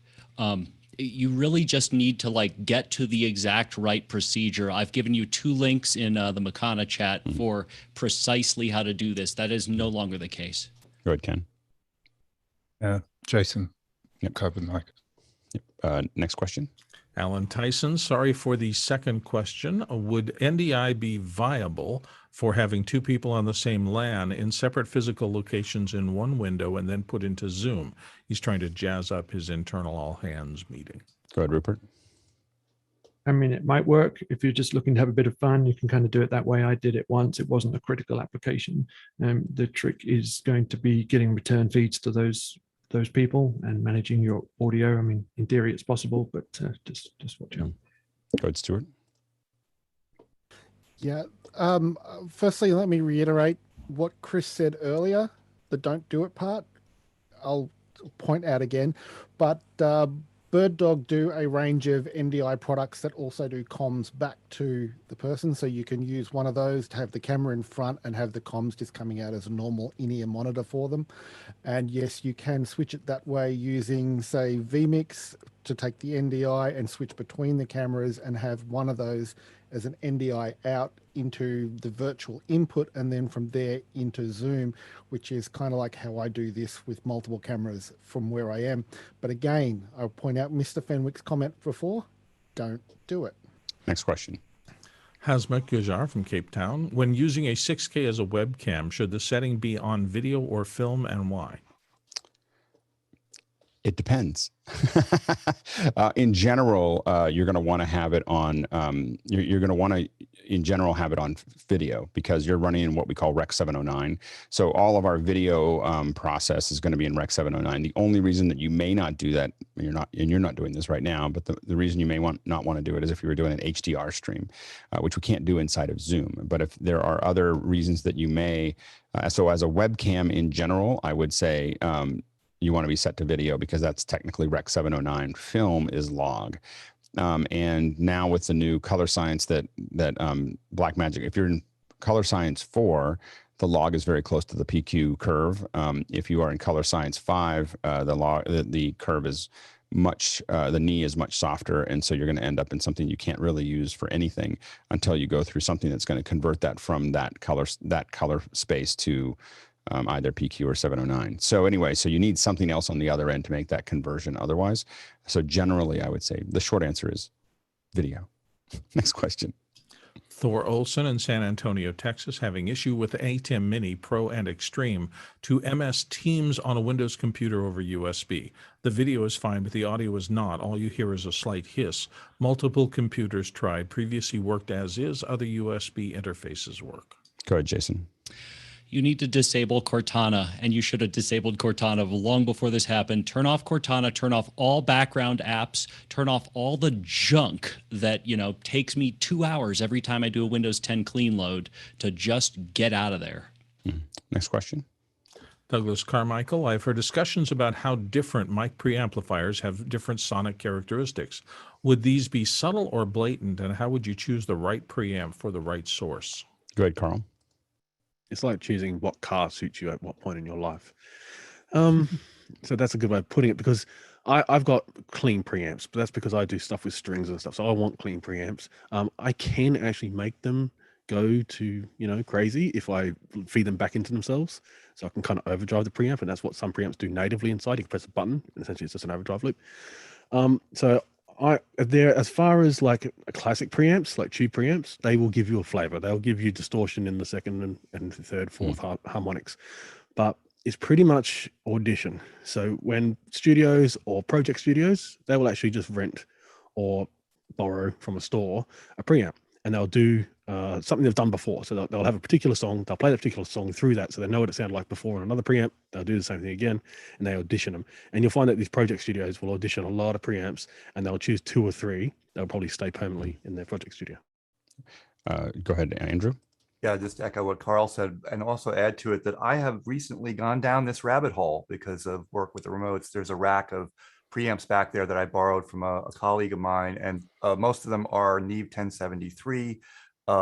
You really just need to like get to the exact right procedure. I've given you 2 links in the Makana chat for precisely how to do this. That is no longer the case. Go ahead, Ken. Jason. Yep. Covered Mike. Yep. Next question. Alan Tyson, sorry for the second question. Would NDI be viable for having 2 people on the same LAN in separate physical locations in one window and then put into Zoom? He's trying to jazz up his internal all-hands meeting. Go ahead, Rupert. I mean, it might work if you're just looking to have a bit of fun. You can kind of do it that way. I did it once. It wasn't a critical application. The trick is going to be getting return feeds to those people and managing your audio. I mean, in theory, it's possible, but just watch out. Go ahead, Stuart. Yeah. Firstly, let me reiterate what Chris said earlier, the don't do it part. I'll point out again, but Bird Dog do a range of NDI products that also do comms back to the person. So you can use one of those to have the camera in front and have the comms just coming out as a normal in-ear monitor for them. And yes, you can switch it that way using, say, vMix to take the NDI and switch between the cameras and have one of those as an NDI out into the virtual input and then from there into Zoom, which is kind of like how I do this with multiple cameras from where I am. But again, I'll point out Mr. Fenwick's comment before, don't do it. Next question. Hazmat Gujar from Cape Town. When using a 6K as a webcam, should the setting be on video or film and why? It depends. In general, you're going to want to have it on, you're going to want to, in general, have it on video because you're running in what we call Rec 709. So all of our video process is going to be in Rec 709. The only reason that you may not do that, you're not doing this right now, but the reason you may not want to do it is if you were doing an HDR stream, which we can't do inside of Zoom. But if there are other reasons that you may, so as a webcam in general, I would say, you want to be set to video because that's technically Rec 709. Film is log. And now with the new color science that Blackmagic, if you're in color science 4, the log is very close to the PQ curve. If you are in color science 5, the curve is much, the knee is much softer. And so you're going to end up in something you can't really use for anything until you go through something that's going to convert that from that color space to either PQ or 709. So anyway, so you need something else on the other end to make that conversion otherwise. So generally, I would say the short answer is video. Next question. Thor Olson in San Antonio, Texas, having issue with ATEM Mini Pro and Extreme to MS Teams on a Windows computer over USB. The video is fine, but the audio is not. All you hear is a slight hiss. Multiple computers tried. Previously worked as is. Other USB interfaces work. Go ahead, Jason. You need to disable Cortana, and you should have disabled Cortana long before this happened. Turn off Cortana, turn off all background apps, turn off all the junk that, takes me 2 hours every time I do a Windows 10 clean load to just get out of there. Next question. Douglas Carmichael, I've heard discussions about how different mic preamplifiers have different sonic characteristics. Would these be subtle or blatant, and how would you choose the right preamp for the right source? Go ahead, Carl. It's like choosing what car suits you at what point in your life. So that's a good way of putting it, because I've got clean preamps, but that's because I do stuff with strings and stuff. So I want clean preamps. I can actually make them go to, crazy if I feed them back into themselves. So I can kind of overdrive the preamp, and that's what some preamps do natively inside. You can press a button, and essentially it's just an overdrive loop. So as far as like classic preamps, like tube preamps, they will give you a flavor. They'll give you distortion in the second and third, fourth harmonics, but it's pretty much audition. So when studios or project studios, they will actually just rent or borrow from a store a preamp, and they'll do something they've done before. So they'll have a particular song, they'll play that particular song through that, so they know what it sounded like before on another preamp. They'll do the same thing again, and they audition them. And you'll find that these project studios will audition a lot of preamps, and they'll choose 2 or 3. They'll probably stay permanently in their project studio. Go ahead, Andrew. Yeah, just to echo what Carl said, and also add to it that I have recently gone down this rabbit hole because of work with the remotes. There's a rack of preamps back there that I borrowed from a colleague of mine, and most of them are Neve 1073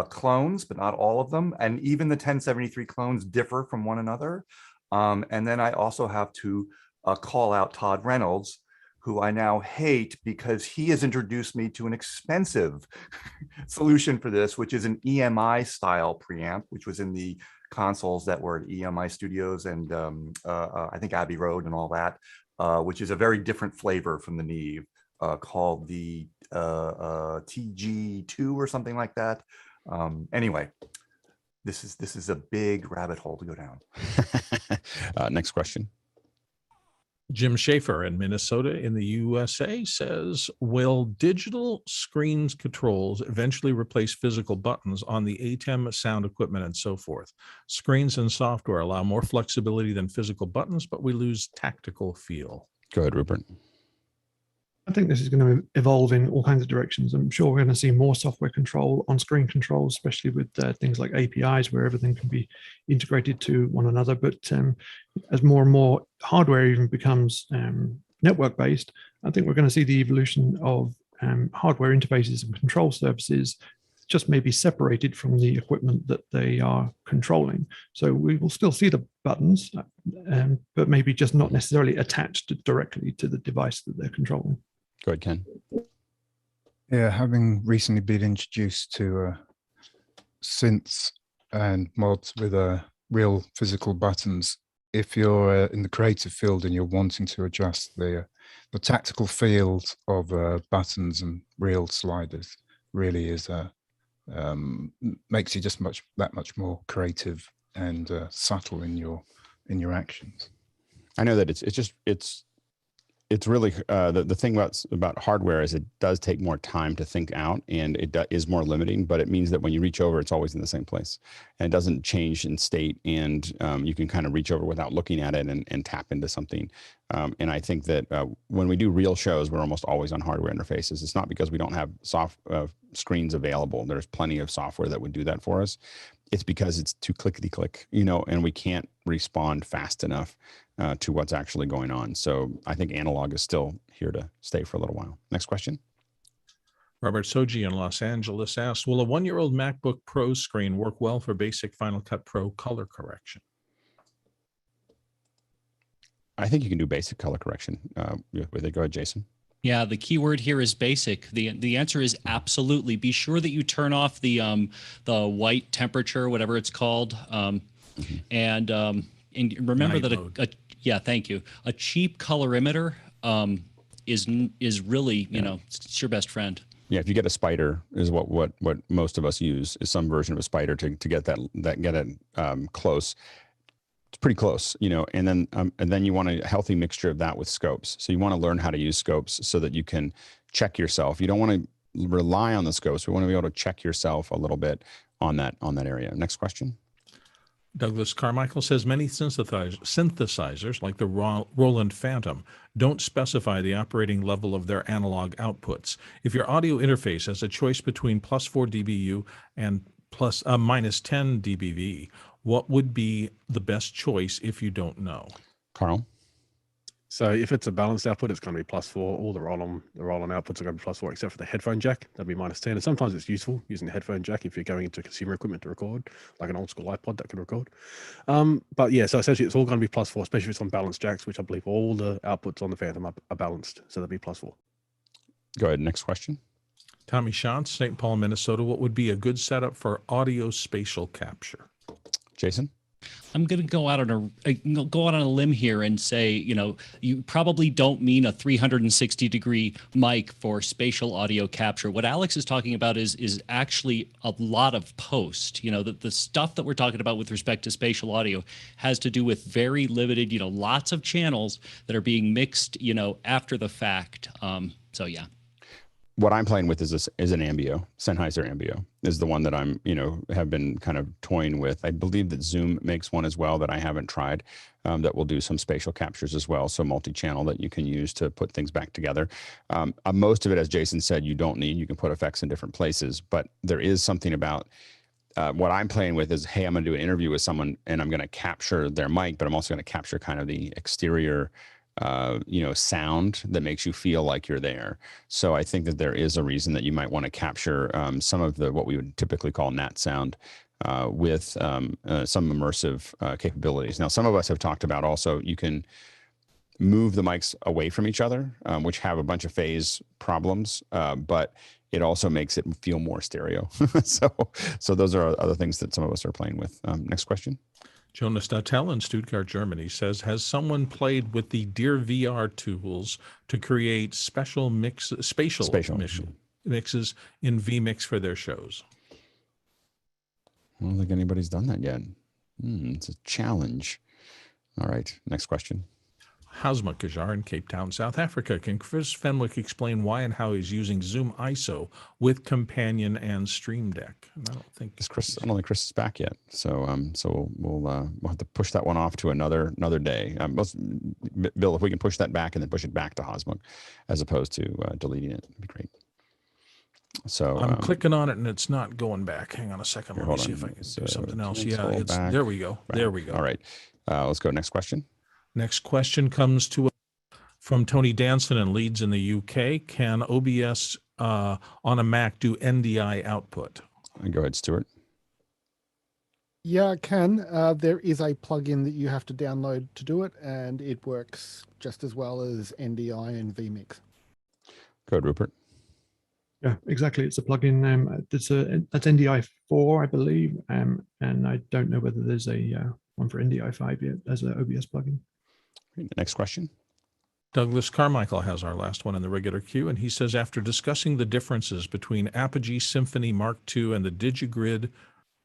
clones, but not all of them. And even the 1073 clones differ from one another. And then I also have to call out Todd Reynolds, who I now hate because he has introduced me to an expensive solution for this, which is an EMI style preamp, which was in the consoles that were at EMI Studios and I think Abbey Road and all that, which is a very different flavor from the Neve, called the TG2 or something like that. Anyway, this is a big rabbit hole to go down. Next question. Jim Schaefer in Minnesota in the USA says, will digital screens controls eventually replace physical buttons on the ATEM sound equipment and so forth? Screens and software allow more flexibility than physical buttons, but we lose tactical feel. Go ahead, Rupert. I think this is going to evolve in all kinds of directions. I'm sure we're going to see more software control on screen controls, especially with things like APIs where everything can be integrated to one another. But as more and more hardware even becomes network based, I think we're going to see the evolution of hardware interfaces and control services just maybe separated from the equipment that they are controlling. So we will still see the buttons, but maybe just not necessarily attached directly to the device that they're controlling. Go ahead, Ken. Yeah, having recently been introduced to synths and mods with real physical buttons, if you're in the creative field and you're wanting to adjust the tactical field of buttons and real sliders, really is makes you just that much more creative and subtle in your actions. I know that it's really the thing about hardware is it does take more time to think out, and it is more limiting, but it means that when you reach over, it's always in the same place and it doesn't change in state, and you can kind of reach over without looking at it and tap into something. And I think that when we do real shows, we're almost always on hardware interfaces. It's not because we don't have soft screens available. There's plenty of software that would do that for us. It's because it's too clickety-click, and we can't respond fast enough to what's actually going on. So I think analog is still here to stay for a little while. Next question. Robert Soji in Los Angeles asks, will a 1-year-old MacBook Pro screen work well for basic Final Cut Pro color correction? I think you can do basic color correction with it. Go ahead, Jason. Yeah, the key word here is basic. The answer is absolutely. Be sure that you turn off the white temperature, whatever it's called, and remember that yeah, thank you. A cheap colorimeter is really it's your best friend. Yeah, if you get a spider, is what most of us use, is some version of a spider to get it close. It's pretty close, and then you want a healthy mixture of that with scopes. So you want to learn how to use scopes so that you can check yourself. You don't want to rely on the scopes. We want to be able to check yourself a little bit on that area. Next question. Douglas Carmichael says many synthesizers like the Roland Phantom don't specify the operating level of their analog outputs. If your audio interface has a choice between +4 dBu and -10 dBV, what would be the best choice if you don't know? Carl? So if it's a balanced output, it's going to be +4. All the roll-on outputs are going to be +4, except for the headphone jack. That'd be -10. And sometimes it's useful using the headphone jack if you're going into consumer equipment to record, like an old school iPod that can record. But yeah, so essentially it's all going to be +4, especially if it's on balanced jacks, which I believe all the outputs on the Phantom are balanced. So that'd be +4. Go ahead. Next question. Tommy Shantz, St. Paul, Minnesota. What would be a good setup for audio spatial capture? Jason? I'm going to go out on a limb here and say, you probably don't mean a 360-degree mic for spatial audio capture. What Alex is talking about is actually a lot of post. The stuff that we're talking about with respect to spatial audio has to do with very limited, lots of channels that are being mixed, after the fact. So yeah. What I'm playing with is an Ambio. Sennheiser Ambio is the one that I'm, have been kind of toying with. I believe that Zoom makes one as well that I haven't tried, that will do some spatial captures as well. So multi-channel that you can use to put things back together. Most of it, as Jason said, you don't need. You can put effects in different places, but there is something about what I'm playing with is, hey, I'm going to do an interview with someone and I'm going to capture their mic, but I'm also going to capture kind of the exterior sound that makes you feel like you're there. So I think that there is a reason that you might want to capture some of what we would typically call nat sound with some immersive capabilities. Now, some of us have talked about also you can move the mics away from each other, which have a bunch of phase problems, but it also makes it feel more stereo. so those are other things that some of us are playing with. Next question. Jonas Dattel in Stuttgart, Germany says, has someone played with the Dear VR tools to create spatial mixes in vMix for their shows? I don't think anybody's done that yet. It's a challenge. All right, next question. Hasma Kajar in Cape Town, South Africa. Can Chris Fenwick explain why and how he's using Zoom ISO with Companion and Stream Deck? And I don't think Chris. I don't think Chris is back yet. So we'll have to push that one off to another day. Bill, if we can push that back and then push it back to Hasma, as opposed to deleting it, it'd be great. So I'm clicking on it and it's not going back. Hang on a second. Let me see if I can do something else. Yeah, it's back. There we go. Right. There we go. All right. Let's go. Next question. Next question comes to from Tony Danson in Leeds in the UK. Can OBS on a Mac do NDI output? Go ahead, Stuart. Yeah, it can. There is a plugin that you have to download to do it, and it works just as well as NDI and vMix. Go ahead, Rupert. Yeah, exactly. It's a plugin. That's NDI4, I believe, and I don't know whether there's a one for NDI5 yet as an OBS plugin. Next question. Douglas Carmichael has our last one in the regular queue, and he says, after discussing the differences between Apogee Symphony Mark II and the DigiGrid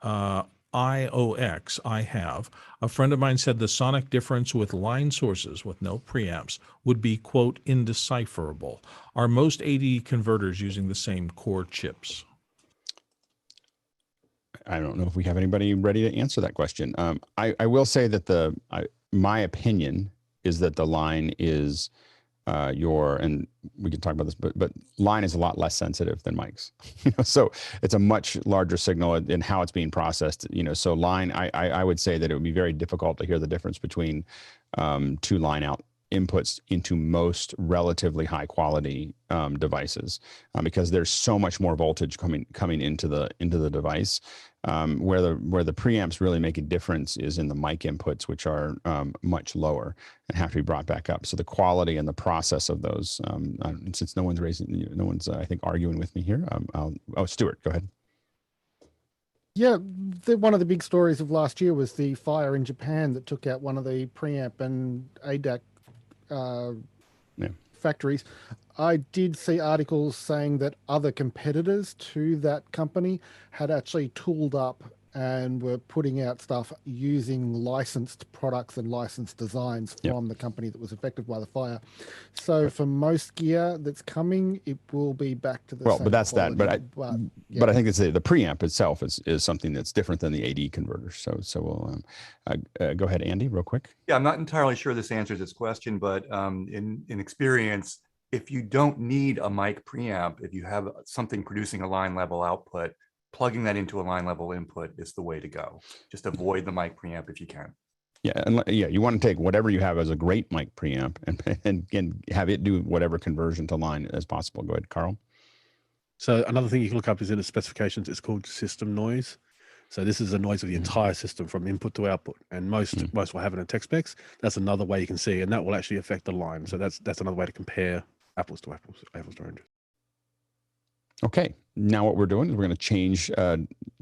IOX I have, a friend of mine said the sonic difference with line sources with no preamps would be, quote, indecipherable. Are most AD converters using the same core chips? I don't know if we have anybody ready to answer that question. I will say that my opinion is that the line is and we can talk about this, but line is a lot less sensitive than mics. So it's a much larger signal in how it's being processed. So line, I would say that it would be very difficult to hear the difference between two line out inputs into most relatively high quality devices because there's so much more voltage coming into the device. Where the preamps really make a difference is in the mic inputs, which are much lower and have to be brought back up. So the quality and the process of those, since no one's I think arguing with me here. Stuart, go ahead. Yeah, one of the big stories of last year was the fire in Japan that took out one of the preamp and ADAC factories. I did see articles saying that other competitors to that company had actually tooled up and were putting out stuff using licensed products and licensed designs from the company that was affected by the fire. So for most gear that's coming, it will be back to the same but that's quality, but I think it's the preamp itself is something that's different than the AD converters. So we'll go ahead, Andy, real quick. Yeah, I'm not entirely sure this answers this question, but in experience, if you don't need a mic preamp, if you have something producing a line level output, plugging that into a line level input is the way to go. Just avoid the mic preamp if you can. Yeah, you want to take whatever you have as a great mic preamp and have it do whatever conversion to line as possible. Go ahead, Carl. So another thing you can look up is in the specifications. It's called system noise. So this is the noise of the entire system from input to output, and most will have it in tech specs. That's another way you can see, and that will actually affect the line. So that's another way to compare apples to apples, apples to oranges. Okay, now what we're doing is we're going to change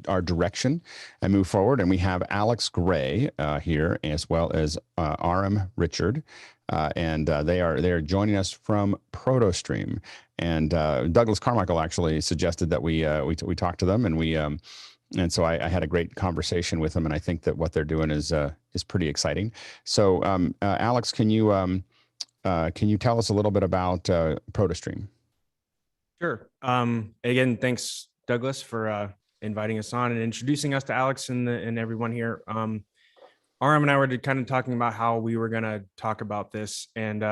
our direction and move forward. And we have Alex Gray here, as well as RM Richard, and they are joining us from Protostream. And Douglas Carmichael actually suggested that we talk to them, and so I had a great conversation with them, and I think that what they're doing is pretty exciting. So Alex, can you tell us a little bit about Protostream? Sure. Again, thanks, Douglas, for inviting us on and introducing us to Alex and everyone here. RM and I were kind of talking about how we were going to talk about this and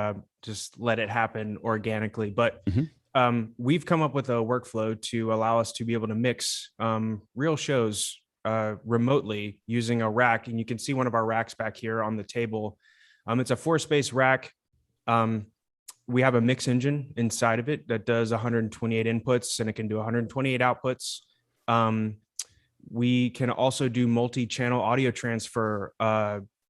just let it happen organically. But we've come up with a workflow to allow us to be able to mix real shows remotely using a rack. And you can see one of our racks back here on the table. It's a 4-space rack. We have a mix engine inside of it that does 128 inputs and it can do 128 outputs. We can also do multi-channel audio transfer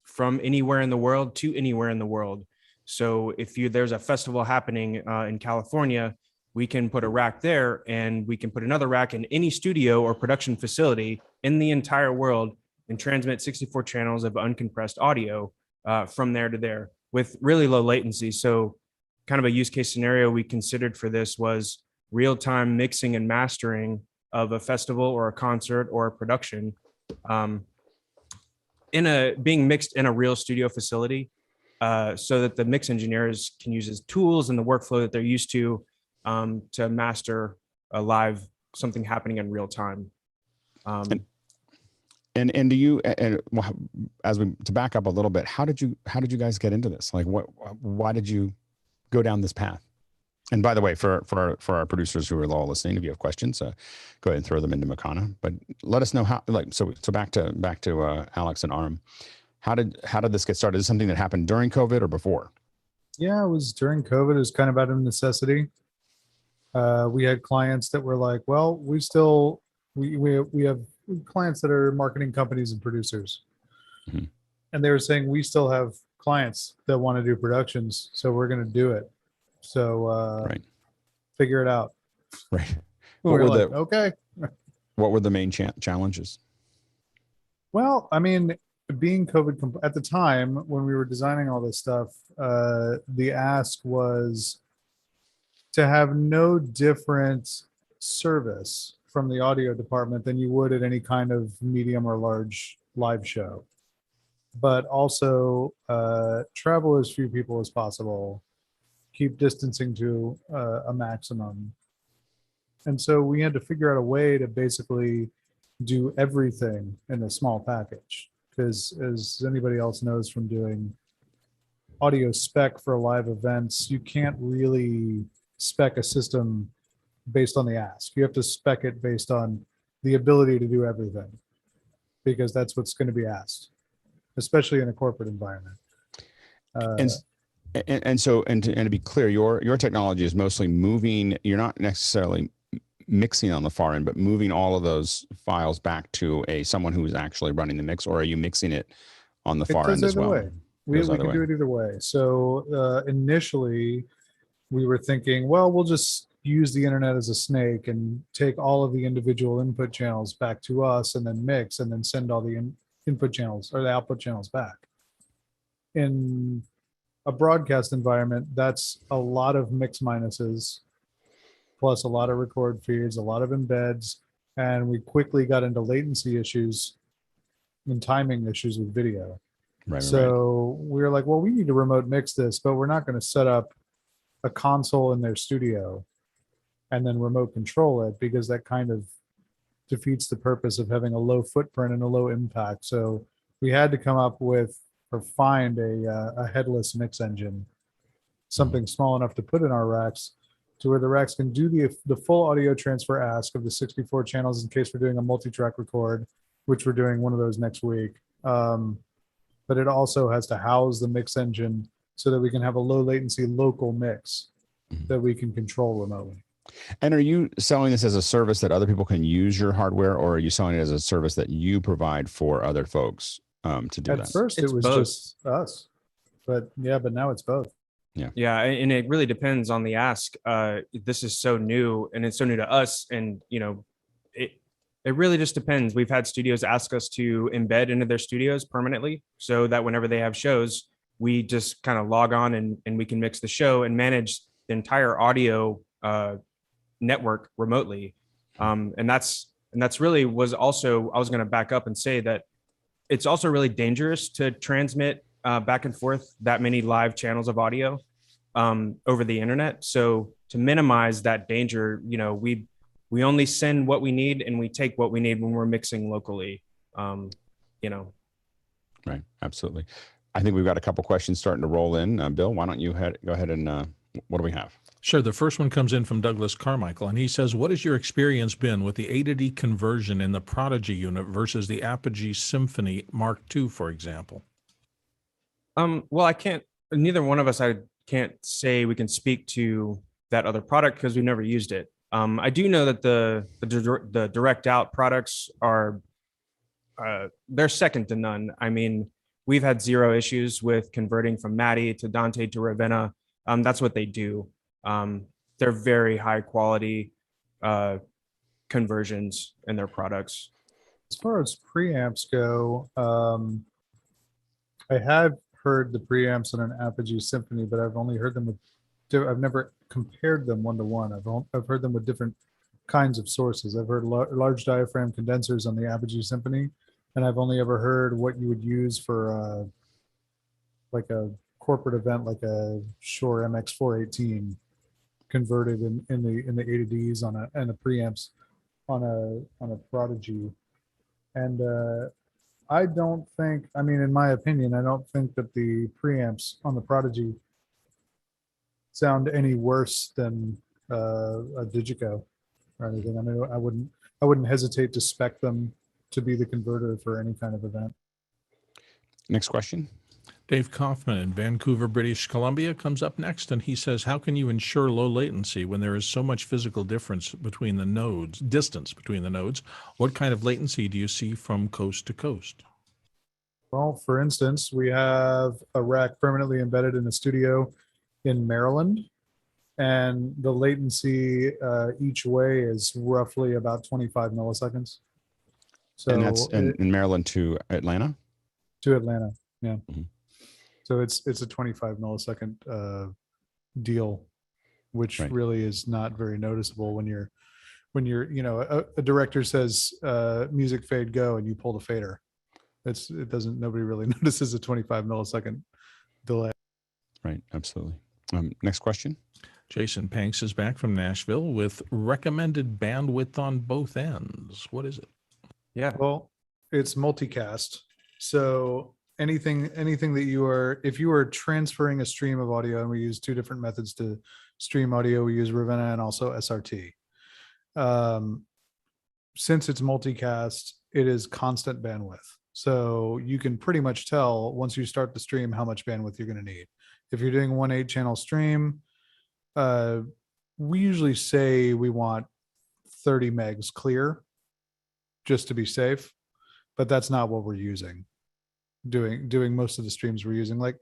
from anywhere in the world to anywhere in the world. So if there's a festival happening in California, we can put a rack there and we can put another rack in any studio or production facility in the entire world and transmit 64 channels of uncompressed audio from there to there with really low latency. So kind of a use case scenario we considered for this was real-time mixing and mastering of a festival or a concert or a production being mixed in a real studio facility so that the mix engineers can use his tools and the workflow that they're used to master a live something happening in real time. And do you, and to back up a little bit, how did you guys get into this? Like why did you go down this path? And by the way, for our producers who are all listening, if you have questions, go ahead and throw them into Makana. But let us know how. So back to Alex and Aram. How did this get started? Is this something that happened during COVID or before? Yeah, it was during COVID. It was kind of out of necessity. We had clients that were like, well, we have clients that are marketing companies and producers, and they were saying we still have clients that want to do productions, so we're going to do it. So figure it out. Right. Okay. What were the main challenges? Well, I mean, being COVID at the time when we were designing all this stuff, the ask was to have no different service from the audio department than you would at any kind of medium or large live show, but also travel as few people as possible, keep distancing to a maximum. And so we had to figure out a way to basically do everything in a small package, because as anybody else knows from doing audio spec for live events, you can't really spec a system based on the ask. You have to spec it based on the ability to do everything, because that's what's going to be asked, especially in a corporate environment. And to be clear, your technology is mostly moving. You're not necessarily mixing on the far end, but moving all of those files back to someone who is actually running the mix, or are you mixing it on the far end as well? Way. We can do it either way. So initially, we were thinking, well, we'll just use the internet as a snake and take all of the individual input channels back to us and then mix and then send all the input channels or the output channels back. In a broadcast environment, that's a lot of mix minuses, plus a lot of record feeds, a lot of embeds, and we quickly got into latency issues and timing issues with video. So we were like, well, we need to remote mix this, but we're not going to set up a console in their studio and then remote control it, because that kind of defeats the purpose of having a low footprint and a low impact. So we had to come up with or find a headless mix engine, something small enough to put in our racks to where the racks can do the full audio transfer ask of the 64 channels in case we're doing a multi-track record, which we're doing one of those next week. But it also has to house the mix engine so that we can have a low latency local mix that we can control remotely. And are you selling this as a service that other people can use your hardware, or are you selling it as a service that you provide for other folks to do that? At first, it was just us, but now it's both. Yeah, and it really depends on the ask. This is so new, and it's so new to us, and it really just depends. We've had studios ask us to embed into their studios permanently, so that whenever they have shows, we just kind of log on and we can mix the show and manage the entire audio network remotely. And that's really was also, I was going to back up and say that it's also really dangerous to transmit back and forth that many live channels of audio over the internet. So to minimize that danger, we only send what we need and we take what we need when we're mixing locally. Right, absolutely. I think we've got a couple questions starting to roll in. Bill, why don't you go ahead and what do we have? Sure. The first one comes in from Douglas Carmichael, and he says, what has your experience been with the A to D conversion in the Prodigy unit versus the Apogee Symphony Mark II, for example? Well, neither one of us had can't say we can speak to that other product because we've never used it. I do know that the direct out products are they're second to none. I mean, we've had zero issues with converting from Matti to Dante to Ravenna. That's what they do. They're very high quality conversions in their products. As far as preamps go, I have heard the preamps in an Apogee Symphony, but I've only heard them with, I've never compared them one-to-one. I've heard them with different kinds of sources. I've heard large diaphragm condensers on the Apogee Symphony, and I've only ever heard what you would use for like a corporate event, like a Shure MX418 converted in the A to Ds on a preamps on a Prodigy. And I don't think, I mean, in my opinion, I don't think that the preamps on the Prodigy sound any worse than a Digico or anything. I mean, I wouldn't hesitate to spec them to be the converter for any kind of event. Next question. Dave Kaufman in Vancouver, British Columbia comes up next, and he says, how can you ensure low latency when there is so much physical difference between the nodes, distance between the nodes? What kind of latency do you see from coast to coast? Well, for instance, we have a rack permanently embedded in a studio in Maryland, and the latency each way is roughly about 25 milliseconds. So and that's in Maryland to Atlanta? To Atlanta, yeah. Mm-hmm. So it's a 25 millisecond deal, which really is not very noticeable when you're you know, a director says music fade go and you pull the fader. Nobody really notices a 25 millisecond delay. Right, absolutely. Next question. Jason Panks is back from Nashville with recommended bandwidth on both ends. What is it? Yeah. Well, it's multicast. So anything that you are, if you are transferring a stream of audio, and we use two different methods to stream audio, we use Ravenna and also SRT. Since it's multicast, it is constant bandwidth. So you can pretty much tell once you start the stream how much bandwidth you're going to need. If you're doing 1 8-channel stream, we usually say we want 30 megs clear just to be safe, but that's not what we're using. Doing most of the streams we're using, like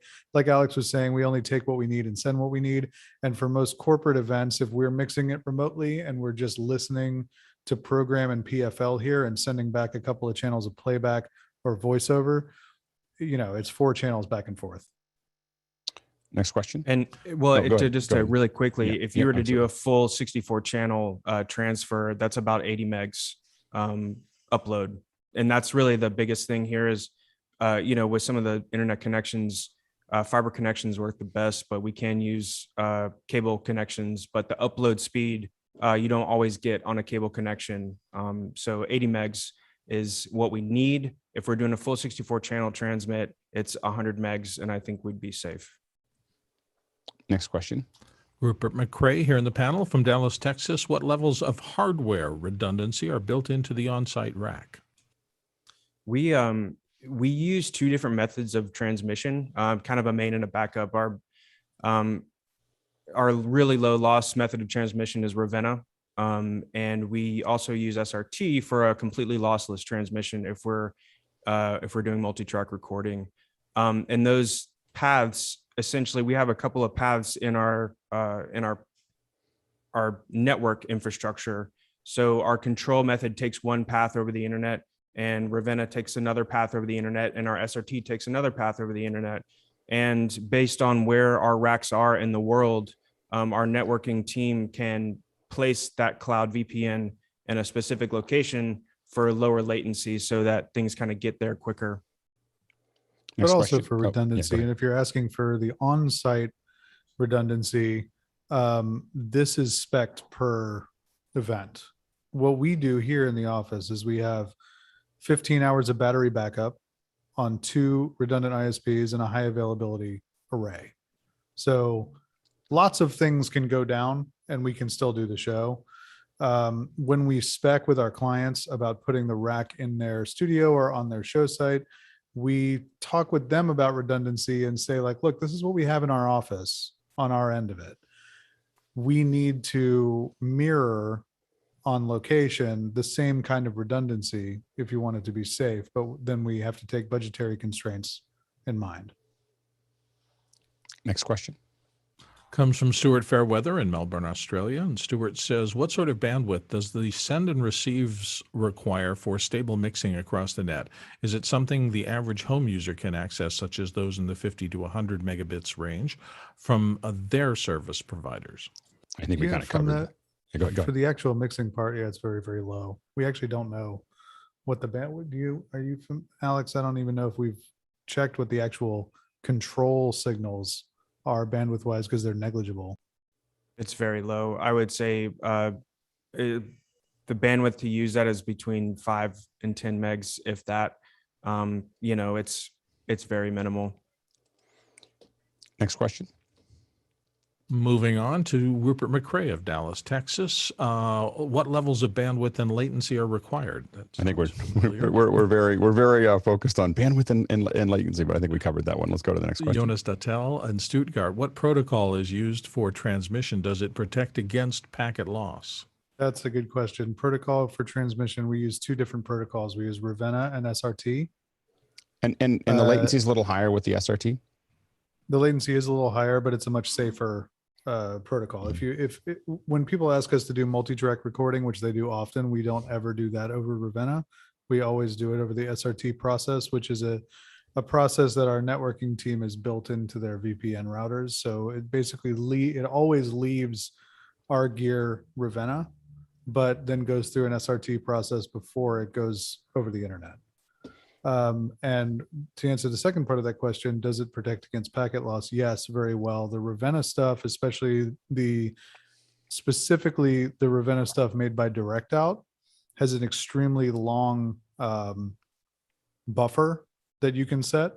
Alex was saying, we only take what we need and send what we need. And for most corporate events, if we're mixing it remotely and we're just listening to program and PFL here and sending back a couple of channels of playback or voiceover, you know, it's 4 channels back and forth. Next question. And well, go ahead. Really quickly, Yeah, if you were to do absolutely. a full 64 channel transfer, that's about 80 megs upload. And that's really the biggest thing here is, you know, with some of the internet connections, fiber connections work the best, but we can use cable connections, but the upload speed, you don't always get on a cable connection. So 80 megs is what we need. If we're doing a full 64 channel transmit, it's 100 megs, and I think we'd be safe. Next question. Rupert McCrae here in the panel from Dallas, Texas. What levels of hardware redundancy are built into the on-site rack? We use 2 different methods of transmission, kind of a main and a backup. Our really low loss method of transmission is Ravenna. And we also use SRT for a completely lossless transmission if we're doing multi-track recording. And those paths, essentially, we have a couple of paths in our network infrastructure. So our control method takes one path over the internet, and Ravenna takes another path over the internet, and our SRT takes another path over the internet. And based on where our racks are in the world, our networking team can place that cloud VPN in a specific location for lower latency so that things kind of get there quicker. But also for redundancy. And if you're asking for the on-site redundancy, this is spec'd per event. What we do here in the office is we have 15 hours of battery backup on 2 redundant ISPs and a high availability array. So lots of things can go down and we can still do the show. When we spec with our clients about putting the rack in their studio or on their show site, we talk with them about redundancy and say, like, look, this is what we have in our office. on our end of it. We need to mirror on location the same kind of redundancy if you want it to be safe, but then we have to take budgetary constraints in mind. Next question. Comes from Stuart Fairweather in Melbourne, Australia. And Stuart says, what sort of bandwidth does the send and receives require for stable mixing across the net? Is it something the average home user can access, such as those in the 50 to 100 megabits range from their service providers? I think we kind of covered that. Go ahead. For the actual mixing part, yeah, it's very, very low. We actually don't know what the bandwidth. Are you from Alex? I don't even know if we've checked what the actual control signals are bandwidth wise, because they're negligible. It's very low. I would say the bandwidth to use that is between 5 and 10 megs, if that. It's very minimal. Next question. Moving on to Rupert McRae of Dallas, Texas. What levels of bandwidth and latency are required? I think we're very focused on bandwidth and latency, but I think we covered that one. Let's go to the next question. Jonas Dattel in Stuttgart. What protocol is used for transmission? Does it protect against packet loss? That's a good question. Protocol for transmission, we use two different protocols. We use Ravenna and SRT. And the latency is a little higher with the SRT? The latency is a little higher, but it's a much safer protocol. When people ask us to do multi-track recording, which they do often, we don't ever do that over Ravenna. We always do it over the SRT process, which is a process that our networking team has built into their VPN routers. So it basically it always leaves our gear Ravenna, but then goes through an SRT process before it goes over the internet. And to answer the second part of that question, does it protect against packet loss? Yes, very well. The Ravenna stuff, especially specifically the Ravenna stuff made by DirectOut, has an extremely long buffer that you can set,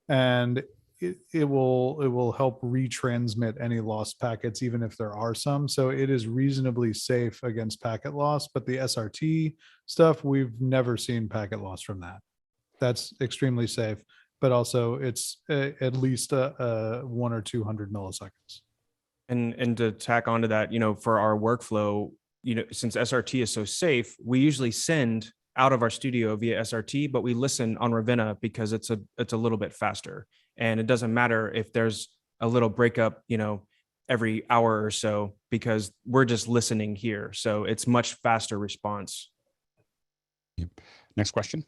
and it will help retransmit any lost packets, even if there are some. So it is reasonably safe against packet loss, but the SRT stuff, we've never seen packet loss from that. That's extremely safe, but also it's at least 100 or 200 milliseconds. And to tack onto that, for our workflow, since SRT is so safe, we usually send out of our studio via SRT, but we listen on Ravenna because it's a little bit faster. And it doesn't matter if there's a little breakup, every hour or so, because we're just listening here. So it's much faster response. Yep. Next question.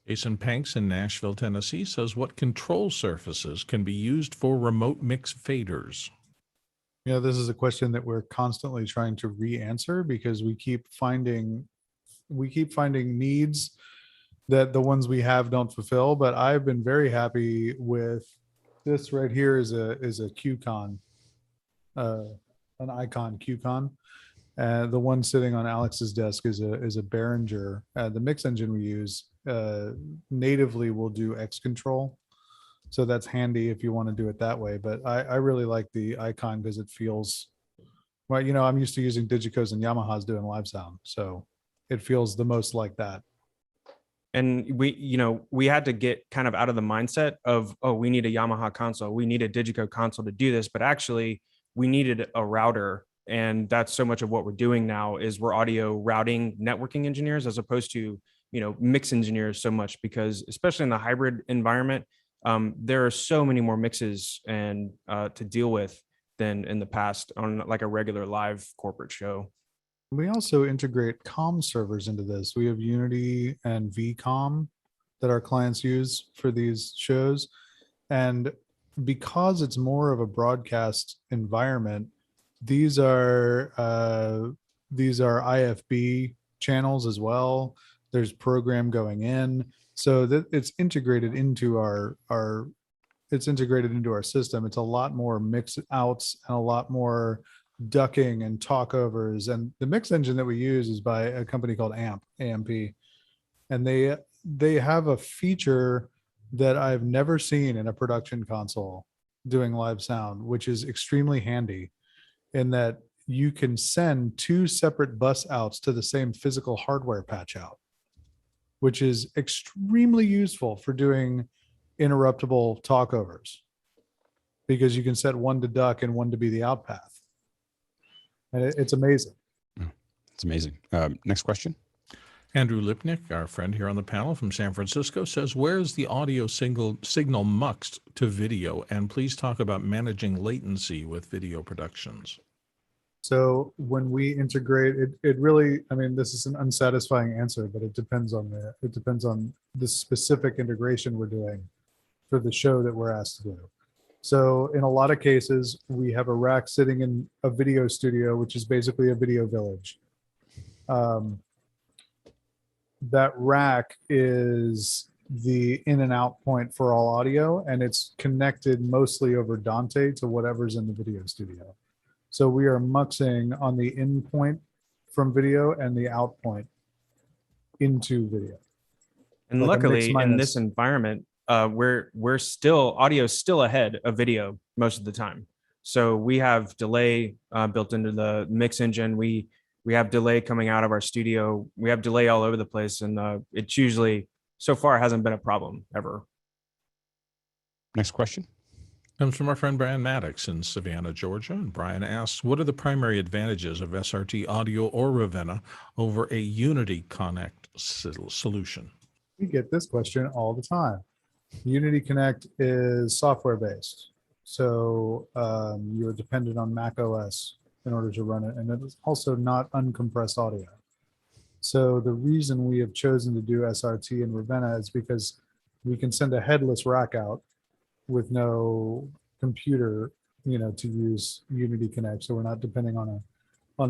Jason Panks in Nashville, Tennessee says, what control surfaces can be used for remote mix faders? Yeah, this is a question that we're constantly trying to re-answer because we keep finding needs that the ones we have don't fulfill. But I've been very happy with this right here is a QCon, an icon QCon. The one sitting on Alex's desk is a Behringer. The mix engine we use natively will do X control. So that's handy if you want to do it that way. But I really like the icon because it feels, well, I'm used to using Digicos and Yamahas doing live sound. So it feels the most like that. And we had to get kind of out of the mindset of, oh, we need a Yamaha console, we need a Digico console to do this. But actually we needed a router. And that's so much of what we're doing now is we're audio routing networking engineers as opposed to, mix engineers so much, because especially in the hybrid environment, there are so many more mixes and to deal with than in the past on like a regular live corporate show. We also integrate comm servers into this. We have Unity and VCOM that our clients use for these shows. And because it's more of a broadcast environment, these are IFB channels as well. There's program going in, so that it's integrated into our system. It's a lot more mix outs and a lot more ducking and talkovers. And the mix engine that we use is by a company called AMP, and they have a feature that I've never seen in a production console doing live sound, which is extremely handy in that you can send two separate bus outs to the same physical hardware patch out, which is extremely useful for doing interruptible talkovers. because you can set one to duck and one to be the out path. And it's amazing. It's amazing. Next question. Andrew Lipnick, our friend here on the panel from San Francisco, says, where is the audio signal muxed to video? And please talk about managing latency with video productions. So when we integrate it really, I mean, this is an unsatisfying answer, but it depends on the specific integration we're doing for the show that we're asked to do. So in a lot of cases, we have a rack sitting in a video studio, which is basically a video village. That rack is the in and out point for all audio, and it's connected mostly over Dante to whatever's in the video studio. So we are muxing on the in point from video and the out point into video. And Like a mix luckily in minus. this environment, we're still, audio is still ahead of video most of the time. So we have delay built into the mix engine. We have delay coming out of our studio. We have delay all over the place, and it's usually, so far, hasn't been a problem ever. Next question. Comes from our friend Brian Maddox in Savannah, Georgia. And Brian asks, what are the primary advantages of SRT Audio or Ravenna over a Unity Connect solution? We get this question all the time. Unity Connect is software based. So you're dependent on macOS in order to run it. And it is also not uncompressed audio. So the reason we have chosen to do SRT and Ravenna is because we can send a headless rack out with no computer, to use Unity Connect. So we're not depending on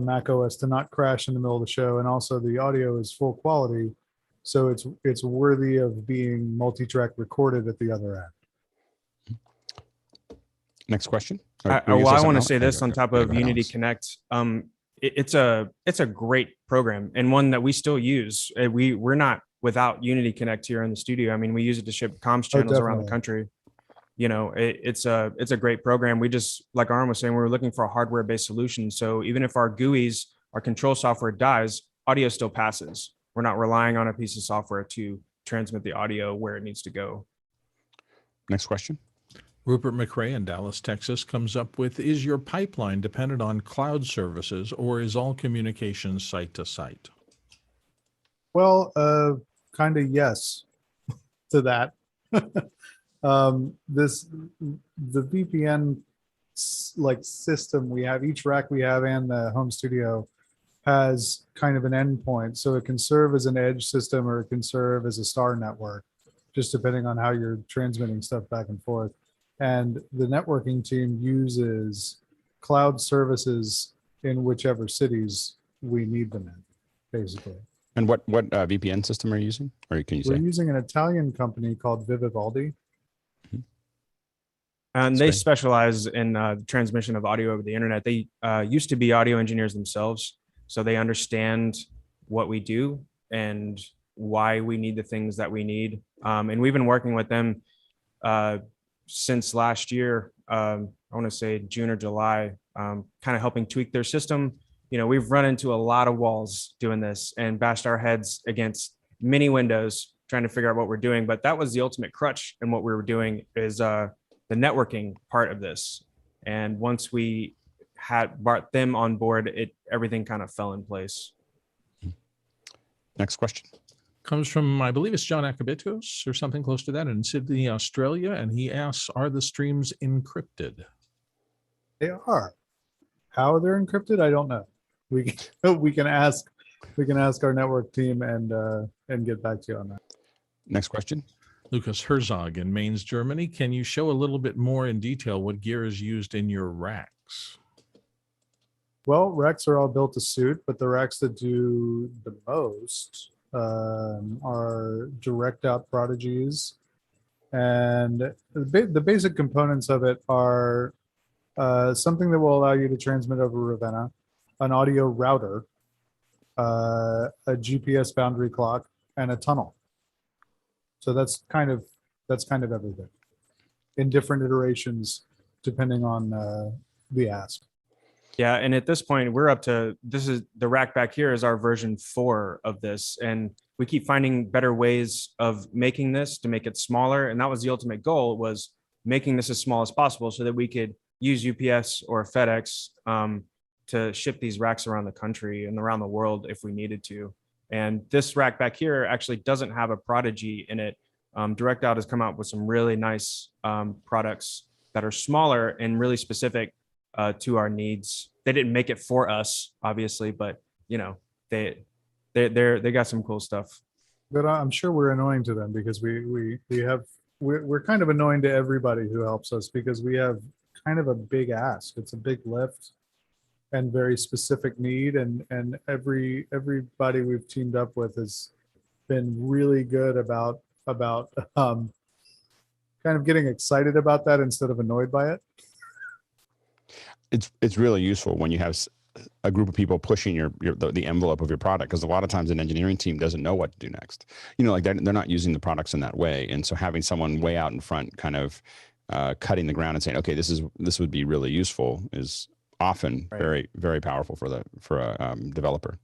macOS to not crash in the middle of the show. And also the audio is full quality. So it's worthy of being multi-track recorded at the other end. Next question. I want to say this on top of Unity Connect. It's a great program and one that we still use. We're not without Unity Connect here in the studio. I mean, we use it to ship comms channels around the country. It's a great program. We just, like Aaron was saying, we were looking for a hardware-based solution. So even if our GUIs, our control software dies, audio still passes. We're not relying on a piece of software to transmit the audio where it needs to go. Next question. Rupert McRae in Dallas, Texas comes up with, is your pipeline dependent on cloud services or is all communication site to site? Well, kind of yes to that. The VPN system we have, each rack we have and the home studio has kind of an endpoint. So it can serve as an edge system or it can serve as a star network, just depending on how you're transmitting stuff back and forth. And the networking team uses cloud services in whichever cities we need them in, basically. And what VPN system are you using? Or can you say? We're using an Italian company called Vivaldi. And they specialize in the transmission of audio over the internet. They used to be audio engineers themselves, so they understand what we do and why we need the things that we need. And we've been working with them since last year. I want to say June or July, kind of helping tweak their system. We've run into a lot of walls doing this and bashed our heads against many windows trying to figure out what we're doing. But that was the ultimate crutch. And what we were doing is the networking part of this. And once we had brought them on board, everything kind of fell in place. Next question. Comes from, I believe it's John Akabitos or something close to that in Sydney, Australia. And he asks, are the streams encrypted? They are. How they're encrypted, I don't know. We can ask our network team and get back to you on that. Next question. Lucas Herzog in Mainz, Germany. Can you show a little bit more in detail what gear is used in your racks? Well, racks are all built to suit, but the racks that do the most are direct out Prodigies. And the basic components of it are something that will allow you to transmit over Ravenna, an audio router, a GPS boundary clock, and a tunnel. So that's kind of everything in different iterations, depending on the ask. Yeah, and at this point, we're up to, this is the rack back here is our version 4 of this, and we keep finding better ways of making this to make it smaller. And that was the ultimate goal, was making this as small as possible so that we could use UPS or FedEx to ship these racks around the country and around the world if we needed to. And this rack back here actually doesn't have a Prodigy in it. Direct Out has come out with some really nice products that are smaller and really specific to our needs. They didn't make it for us, obviously, but you know, they got some cool stuff. But I'm sure we're annoying to them because we're kind of annoying to everybody who helps us because we have kind of a big ask. It's a big lift and very specific need, and everybody we've teamed up with has been really good about kind of getting excited about that instead of annoyed by it. It's really useful when you have a group of people pushing the envelope of your product, because a lot of times an engineering team doesn't know what to do next. You know, like they're not using the products in that way, and so having someone way out in front, kind of cutting the ground and saying, okay, this would be really useful, is often very, very powerful for a developer.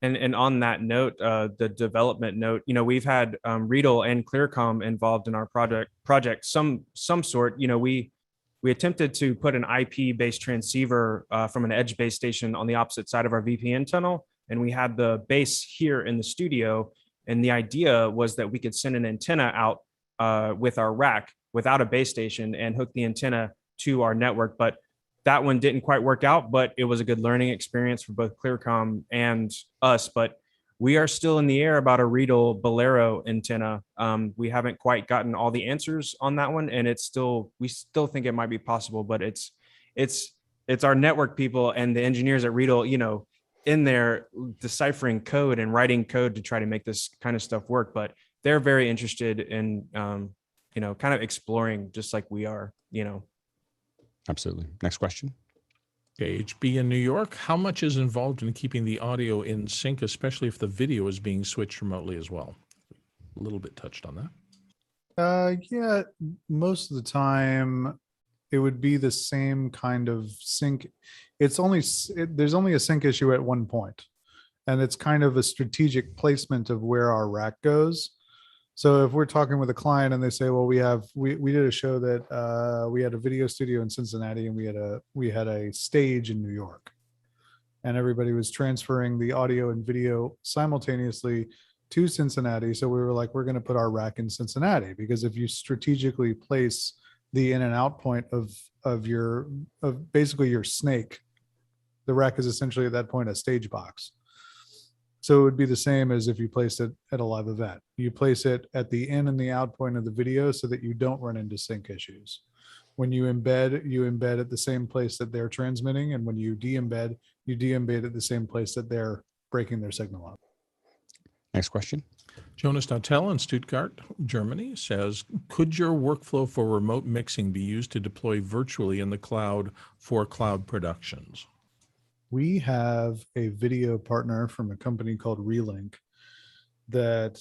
And on that note, the development note, you know, we've had Radial and Clearcom involved in our project some sort. You know, we attempted to put an IP-based transceiver from an edge base station on the opposite side of our VPN tunnel, and we had the base here in the studio. And the idea was that we could send an antenna out with our rack without a base station and hook the antenna to our network. But that one didn't quite work out, but it was a good learning experience for both Clearcom and us. But we are still in the air about a Radial Bolero antenna. We haven't quite gotten all the answers on that one, and we still think it might be possible, but it's our network people and the engineers at Radial, you know, in there deciphering code and writing code to try to make this kind of stuff work. But they're very interested in, you know, kind of exploring just like we are, you know. Absolutely. Next question. HB in New York, how much is involved in keeping the audio in sync, especially if the video is being switched remotely as well? A little bit touched on that. Yeah, most of the time it would be the same kind of sync. There's only a sync issue at one point, and it's kind of a strategic placement of where our rack goes. So if we're talking with a client and they say, well, we did a show that we had a video studio in Cincinnati and we had a stage in New York, and everybody was transferring the audio and video simultaneously to Cincinnati. So we were like, we're going to put our rack in Cincinnati, because if you strategically place the in and out point of basically your snake, the rack is essentially at that point a stage box. So it would be the same as if you placed it at a live event. You place it at the in and the out point of the video so that you don't run into sync issues. When you embed at the same place that they're transmitting, and when you de-embed at the same place that they're breaking their signal up. Next question. Jonas Nautel in Stuttgart, Germany says, could your workflow for remote mixing be used to deploy virtually in the cloud for cloud productions? We have a video partner from a company called Relink that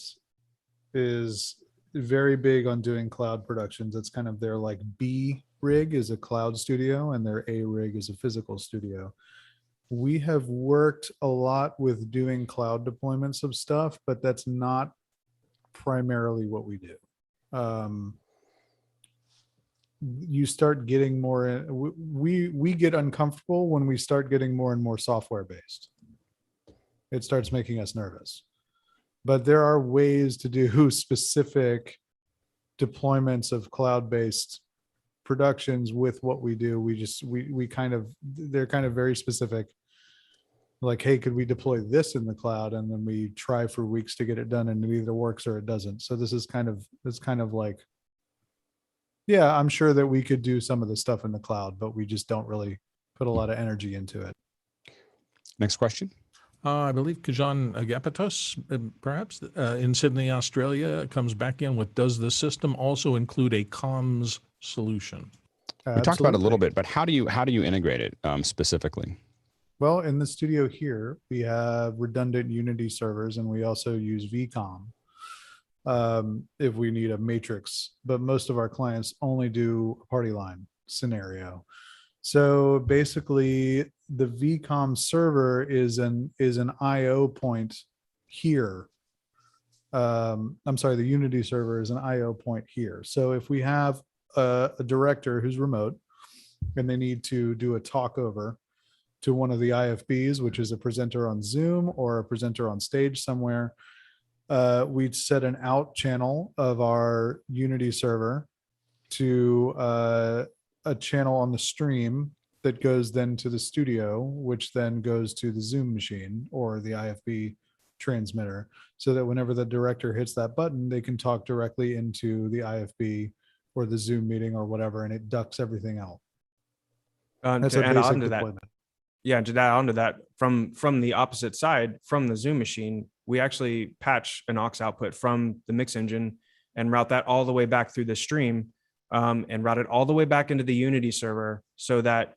is very big on doing cloud productions. It's kind of their like B rig is a cloud studio and their A rig is a physical studio. We have worked a lot with doing cloud deployments of stuff, but that's not primarily what we do. You start getting more, we get uncomfortable when we start getting more and more software based. It starts making us nervous. But there are ways to do specific deployments of cloud-based productions with what we do. They're kind of very specific. Like, hey, could we deploy this in the cloud? And then we try for weeks to get it done, and it either works or it doesn't. So it's kind of like, yeah, I'm sure that we could do some of the stuff in the cloud, but we just don't really put a lot of energy into it. Next question. I believe Kajan Agapatos, perhaps, in Sydney, Australia, comes back in with, does the system also include a comms solution? We talked about it a little bit, but how do you integrate it specifically? Well, in the studio here, we have redundant Unity servers, and we also use VCOM if we need a matrix, but most of our clients only do a party line scenario. So basically the VCOM server is an IO point here. I'm sorry, the Unity server is an IO point here. So if we have a director who's remote and they need to do a talk over to one of the IFBs, which is a presenter on Zoom or a presenter on stage somewhere, we'd set an out channel of our Unity server to a channel on the stream that goes then to the studio, which then goes to the Zoom machine or the IFB transmitter, so that whenever the director hits that button, they can talk directly into the IFB or the Zoom meeting or whatever, and it ducks everything out. That's To a add basic on to that, deployment. yeah, to add on to that, from the opposite side, from the Zoom machine, we actually patch an aux output from the mix engine and route that all the way back through the stream, and route it all the way back into the Unity server, so that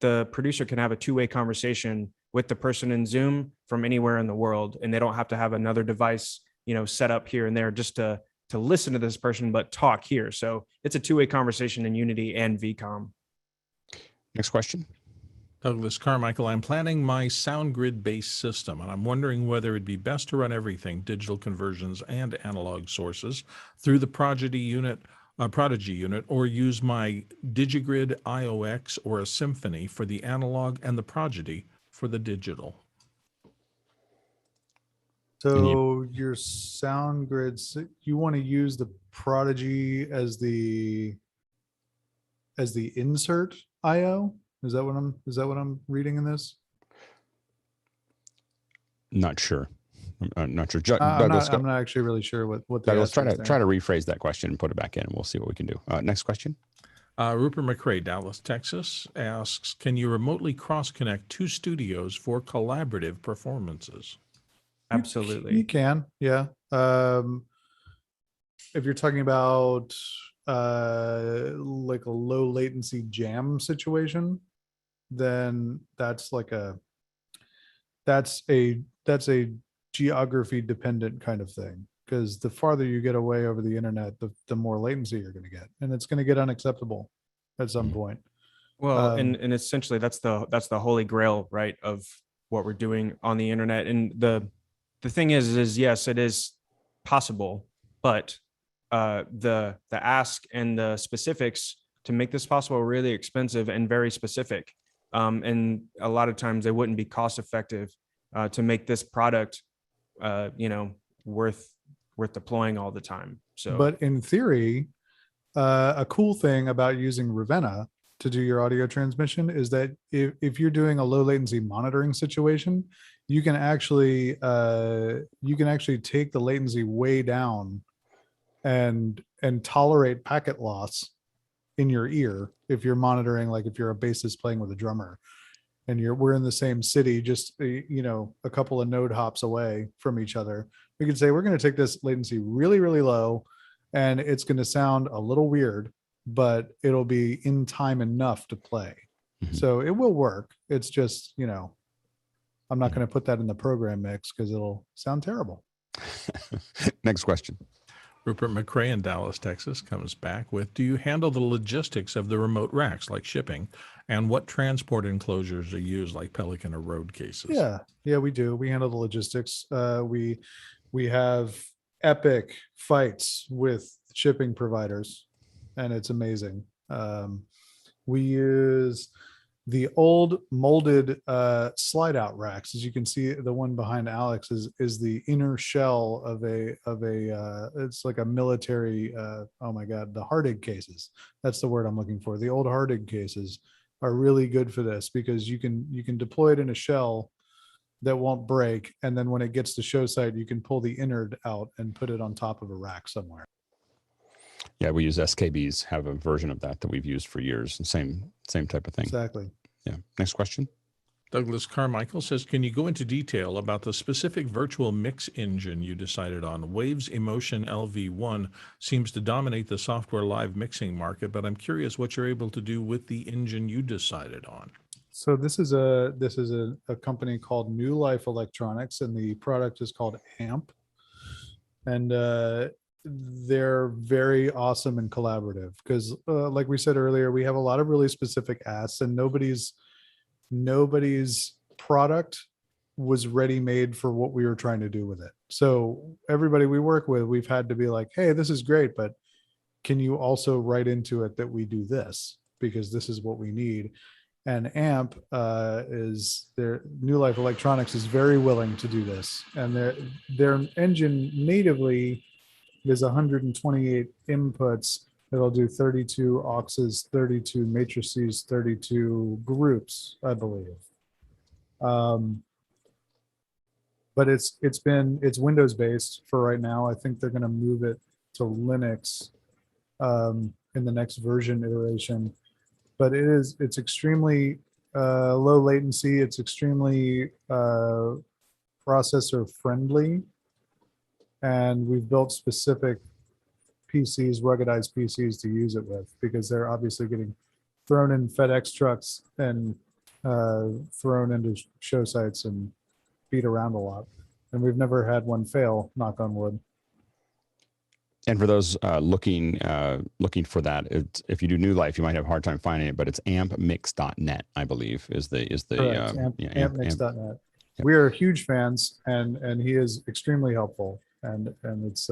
the producer can have a two-way conversation with the person in Zoom from anywhere in the world, and they don't have to have another device, set up here and there just to listen to this person, but talk here. So it's a two-way conversation in Unity and VCOM. Next question. Douglas Carmichael, I'm planning my SoundGrid-based system, and I'm wondering whether it'd be best to run everything, digital conversions and analog sources, through the Prodigy unit, or use my DigiGrid IOX or a Symphony for the analog and the Prodigy for the digital. So your SoundGrid, you want to use the Prodigy as the insert IO? Is that what I'm reading in this? Not sure. I'm not sure. I'm not actually really sure what the Douglas, try answer to is try there. to rephrase that question and put it back in, and we'll see what we can do. Next question. Rupert McRae, Dallas, Texas, asks, can you remotely cross-connect two studios for collaborative performances? Absolutely. You can, yeah. If you're talking about like a low latency jam situation, then that's a geography dependent kind of thing, because the farther you get away over the internet, the more latency you're going to get, and it's going to get unacceptable at some point. Well, and essentially that's the holy grail, right, of what we're doing on the internet. And the thing is yes, it is possible, but the ask and the specifics to make this possible are really expensive and very specific. And a lot of times they wouldn't be cost effective to make this product, worth deploying all the time. So, but in theory, a cool thing about using Ravenna to do your audio transmission is that if you're doing a low latency monitoring situation, you can actually take the latency way down and tolerate packet loss in your ear if you're monitoring, like if you're a bassist playing with a drummer and we're in the same city, just a couple of node hops away from each other. We could say we're going to take this latency really, really low, and it's going to sound a little weird, but it'll be in time enough to play. So it will work. It's just, I'm not going to put that in the program mix because it'll sound terrible. Next question. Rupert McRae in Dallas, Texas comes back with, do you handle the logistics of the remote racks like shipping, and what transport enclosures are used like Pelican or Rode cases? Yeah, we do. We handle the logistics. We have epic fights with shipping providers, and it's amazing. We use the old molded slide out racks. As you can see, the one behind Alex is the inner shell of a it's like a military, oh my God, the Hardig cases. That's the word I'm looking for. The old Hardig cases are really good for this because you can deploy it in a shell that won't break, and then when it gets to show site, you can pull the innard out and put it on top of a rack somewhere. Yeah, we use SKBs, have a version of that we've used for years. Same type of thing. Exactly. Yeah. Next question. Douglas Carmichael says, can you go into detail about the specific virtual mix engine you decided on? Waves Emotion LV1 seems to dominate the software live mixing market, but I'm curious what you're able to do with the engine you decided on. So this is a company called New Life Electronics, and the product is called AMP. And they're very awesome and collaborative because like we said earlier, we have a lot of really specific asks, and nobody's product was ready made for what we were trying to do with it. So everybody we work with, we've had to be like, hey, this is great, but can you also write into it that we do this because this is what we need? And AMP is their New Life Electronics is very willing to do this, and their engine natively is 128 inputs. It'll do 32 auxes, 32 matrices, 32 groups, I believe. But it's Windows based for right now. I think they're going to move it to Linux in the next version iteration. But it's extremely low latency. It's extremely processor friendly, and we've built specific PCs, ruggedized PCs to use it with, because they're obviously getting thrown in FedEx trucks and thrown into show sites and beat around a lot. And we've never had one fail, knock on wood. And for those looking for that, if you do New Life, you might have a hard time finding it, but it's ampmix.net, I believe, is the ampmix.net. Yep. We are huge fans, and he is extremely helpful. And it's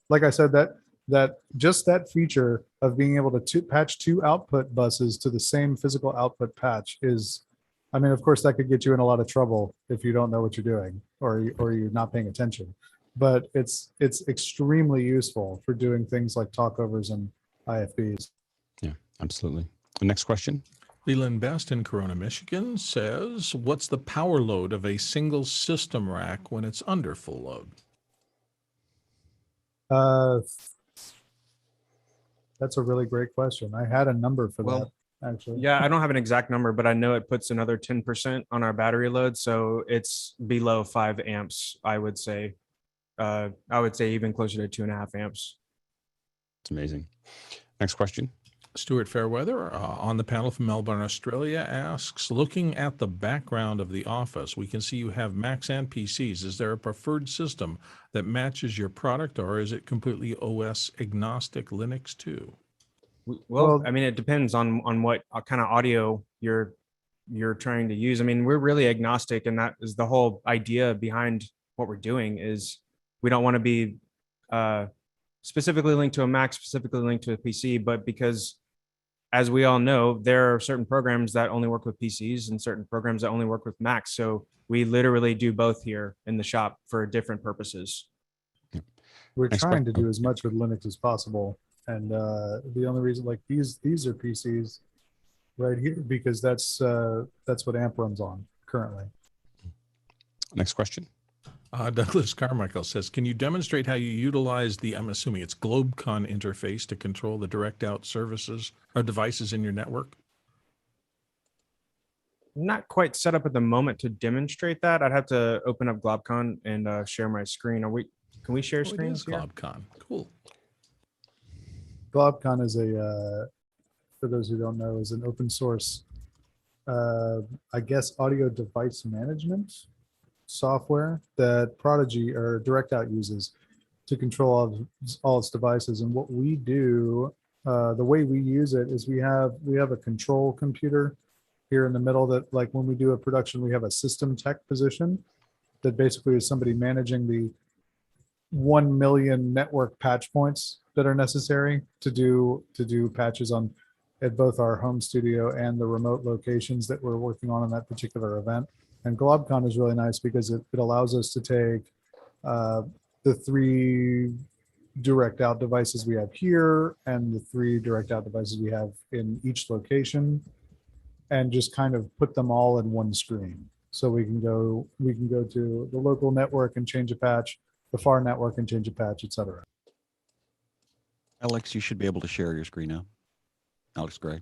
like I said, that just that feature of being able to patch two output buses to the same physical output patch is, I mean, of course, that could get you in a lot of trouble if you don't know what you're doing or you're not paying attention. But it's extremely useful for doing things like talkovers and IFBs. Yeah, absolutely. The next question. Leland Best in Corona, Michigan says, what's the power load of a single system rack when it's under full load? That's a really great question. I had a number for that, actually. Yeah, I don't have an exact number, but I know it puts another 10% on our battery load. So it's below 5 amps, I would say. I would say even closer to 2.5 amps. It's amazing. Next question. Stuart Fairweather on the panel from Melbourne, Australia asks, looking at the background of the office, we can see you have Macs and PCs. Is there a preferred system that matches your product, or is it completely OS agnostic, Linux too? Well, I mean, it depends on what kind of audio you're trying to use. I mean, we're really agnostic, and that is the whole idea behind what we're doing. Is we don't want to be specifically linked to a Mac, specifically linked to a PC, but because, as we all know, there are certain programs that only work with PCs and certain programs that only work with Macs. So we literally do both here in the shop for different purposes. We're trying to do as much with Linux as possible. And the only reason, like these are PCs right here, because that's what AMP runs on currently. Next question. Douglas Carmichael says, can you demonstrate how you utilize the, I'm assuming it's GlobeCon interface to control the direct out services or devices in your network? Not quite set up at the moment to demonstrate that. I'd have to open up GlobeCon and share my screen. Can we share screens here? GlobeCon, cool. GlobeCon is for those who don't know, is an open source, I guess, audio device management software that Prodigy or DirectOut uses to control all its devices. And what we do, the way we use it is we have a control computer here in the middle that, like, when we do a production, we have a system tech position that basically is somebody managing the 1 million network patch points that are necessary to do patches at both our home studio and the remote locations that we're working on that particular event. And GlobeCon is really nice because it allows us to take the 3 direct out devices we have here and the 3 direct out devices we have in each location, and just kind of put them all in one screen. So we can go to the local network and change a patch, the far network and change a patch, etc. Alex, you should be able to share your screen now. Alex Gray.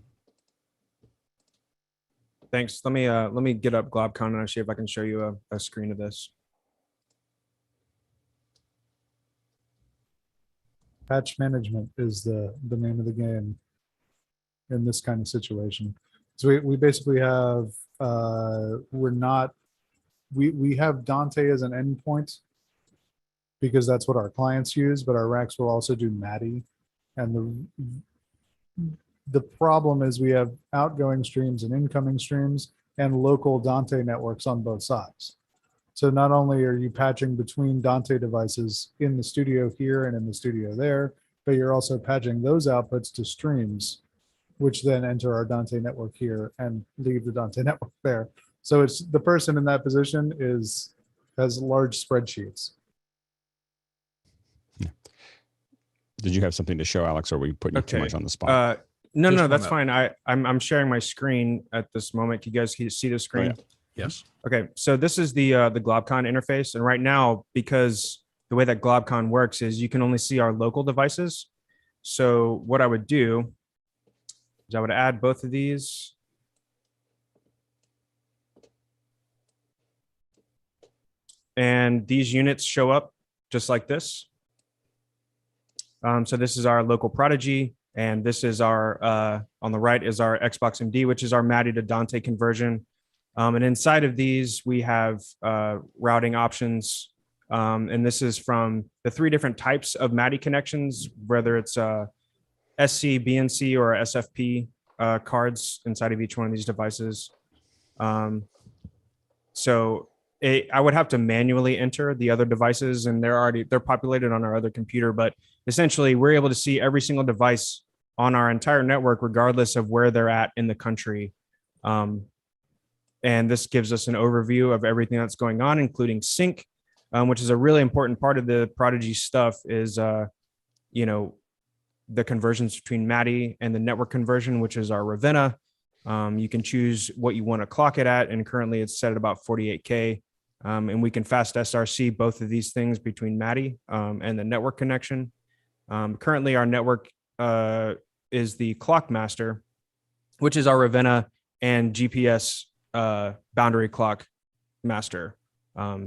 Thanks. Let me get up GlobeCon and I'll see if I can show you a screen of this. Patch management is the name of the game in this kind of situation. So we basically have we have Dante as an endpoint because that's what our clients use, but our racks will also do MADI. And the problem is we have outgoing streams and incoming streams and local Dante networks on both sides. So not only are you patching between Dante devices in the studio here and in the studio there, but you're also patching those outputs to streams, which then enter our Dante network here and leave the Dante network there. So it's the person in that position has large spreadsheets. Did you have something to show, Alex, or are we putting you too much on the spot? No, that's fine. I'm sharing my screen at this moment. Can you guys see the screen? Oh, Yes. Okay, so this is the Globcon interface, and right now, because the way that Globcon works is you can only see our local devices. So what I would do is I would add both of these. And these units show up just like this. So this is our local Prodigy, and this is our, on the right is our Xbox MD, which is our MADI to Dante conversion. And inside of these, we have routing options. And this is from the 3 different types of MADI connections, whether it's SC, BNC, or SFP cards inside of each one of these devices. So I would have to manually enter the other devices, and they're populated on our other computer. But essentially, we're able to see every single device on our entire network, regardless of where they're at in the country. And this gives us an overview of everything that's going on, including sync, which is a really important part of the Prodigy stuff is, you know, the conversions between MADI and the network conversion, which is our Ravenna. You can choose what you want to clock it at, and currently it's set at about 48K. And we can fast SRC both of these things between MADI and the network connection. Currently, our network is the Clock Master, which is our Ravenna and GPS boundary clock master.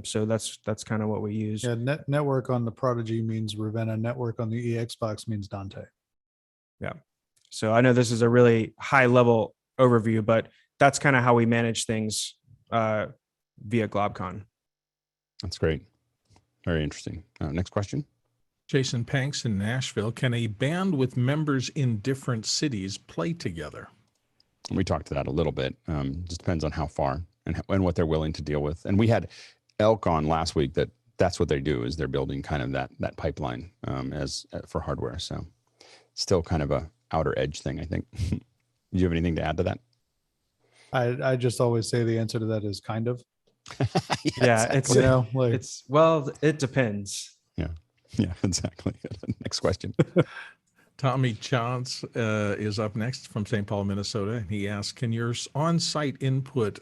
So that's kind of what we use. Yeah, network on the Prodigy means Ravenna. Network on the Xbox means Dante. Yeah. So I know this is a really high level overview, but that's kind of how we manage things via Globcon. That's great. Very interesting. Next question. Jason Panks in Nashville. Can a band with members in different cities play together? We talked to that a little bit. Just depends on how far and what they're willing to deal with. And we had Elk on last week that's what they do is they're building kind of that pipeline as for hardware. So still kind of a outer edge thing, I think. Do you have anything to add to that? I just always say the answer to that is kind of. Yeah, exactly. it's, you know, like, well, it depends. Yeah, exactly. Next question. Tommy Chance is up next from St. Paul, Minnesota. He asks, can your on-site input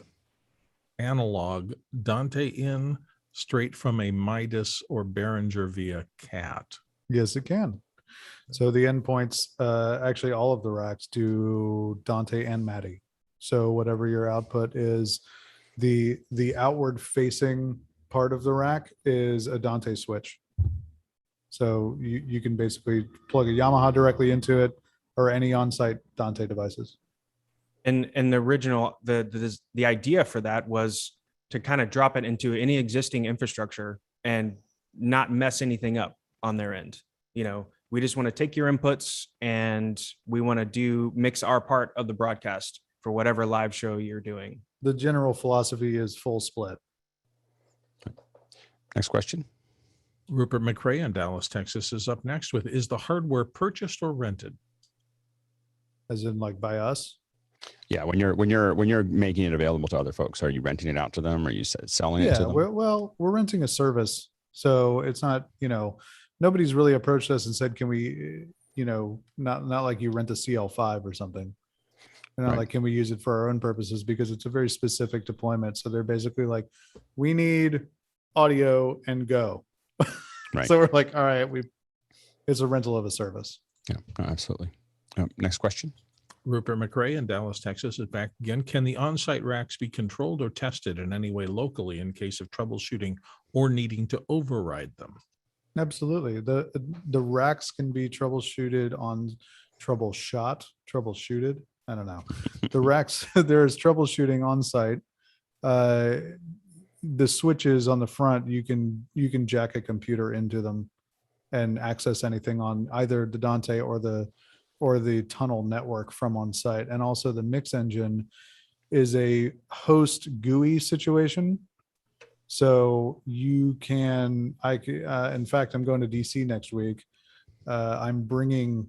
analog Dante in straight from a Midas or Behringer via CAT? Yes, it can. So the endpoints, actually all of the racks do Dante and MADI. So whatever your output is, the outward facing part of the rack is a Dante switch. So you can basically plug a Yamaha directly into it or any on-site Dante devices. And the original, the idea for that was to kind of drop it into any existing infrastructure and not mess anything up on their end. You know, we just want to take your inputs and we want to mix our part of the broadcast for whatever live show you're doing. The general philosophy is full split. Next question. Rupert McRae in Dallas, Texas is up next with, is the hardware purchased or rented? As in like by us? Yeah, when you're making it available to other folks, are you renting it out to them? Or are you selling it to them? We're renting a service. So it's not, nobody's really approached us and said, can we, not like you rent a CL5 or something. They're not like, can we use it for our own purposes? Because it's a very specific deployment. So they're basically like, we need audio and go. Right. So we're like, all right, it's a rental of a service. Yeah, absolutely. Next question. Rupert McRae in Dallas, Texas is back again. Can the on-site racks be controlled or tested in any way locally in case of troubleshooting or needing to override them? Absolutely. The racks can be troubleshooted. I don't know. The racks, there's troubleshooting on site. The switches on the front, you can jack a computer into them and access anything on either the Dante or the tunnel network from on site. And also the mix engine is a host GUI situation. So you can, in fact, I'm going to DC next week. I'm bringing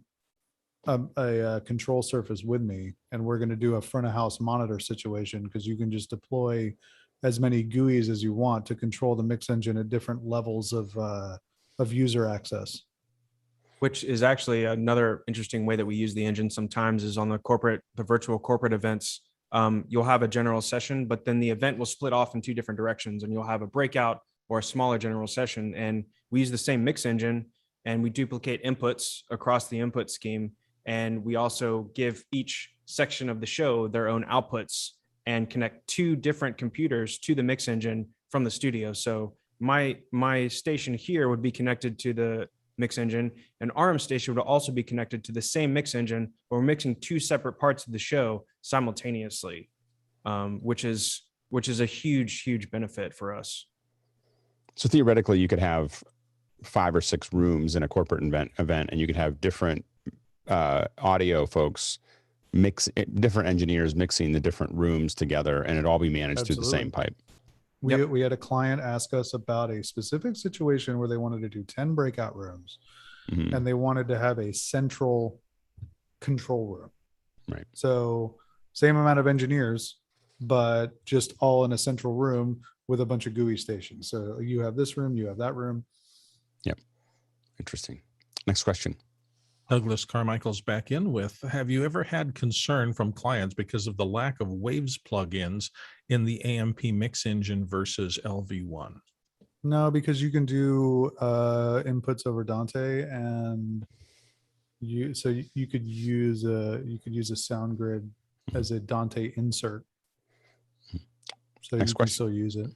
a control surface with me, and we're going to do a front of house monitor situation, because you can just deploy as many GUIs as you want to control the mix engine at different levels of user access. Which is actually another interesting way that we use the engine sometimes is on the virtual corporate events. You'll have a general session, but then the event will split off in two different directions, and you'll have a breakout or a smaller general session. And we use the same mix engine, and we duplicate inputs across the input scheme. And we also give each section of the show their own outputs and connect two different computers to the mix engine from the studio. So my station here would be connected to the mix engine, and RM station would also be connected to the same mix engine, but we're mixing two separate parts of the show simultaneously, which is a huge benefit for us. So theoretically, you could have 5 or 6 rooms in a corporate event, and you could have different audio folks different engineers mixing the different rooms together, and it all be managed through the same pipe. We had a client ask us about a specific situation where they wanted to do 10 breakout rooms, and they wanted to have a central control room. Right. So same amount of engineers, but just all in a central room with a bunch of GUI stations. So you have this room, you have that room. Yep. Interesting. Next question. Douglas Carmichael's back in with, have you ever had concern from clients because of the lack of Waves plugins in the AMP mix engine versus LV1? No, because you can do inputs over Dante, and you could use a sound grid as a Dante insert. So Next you can question. still use it.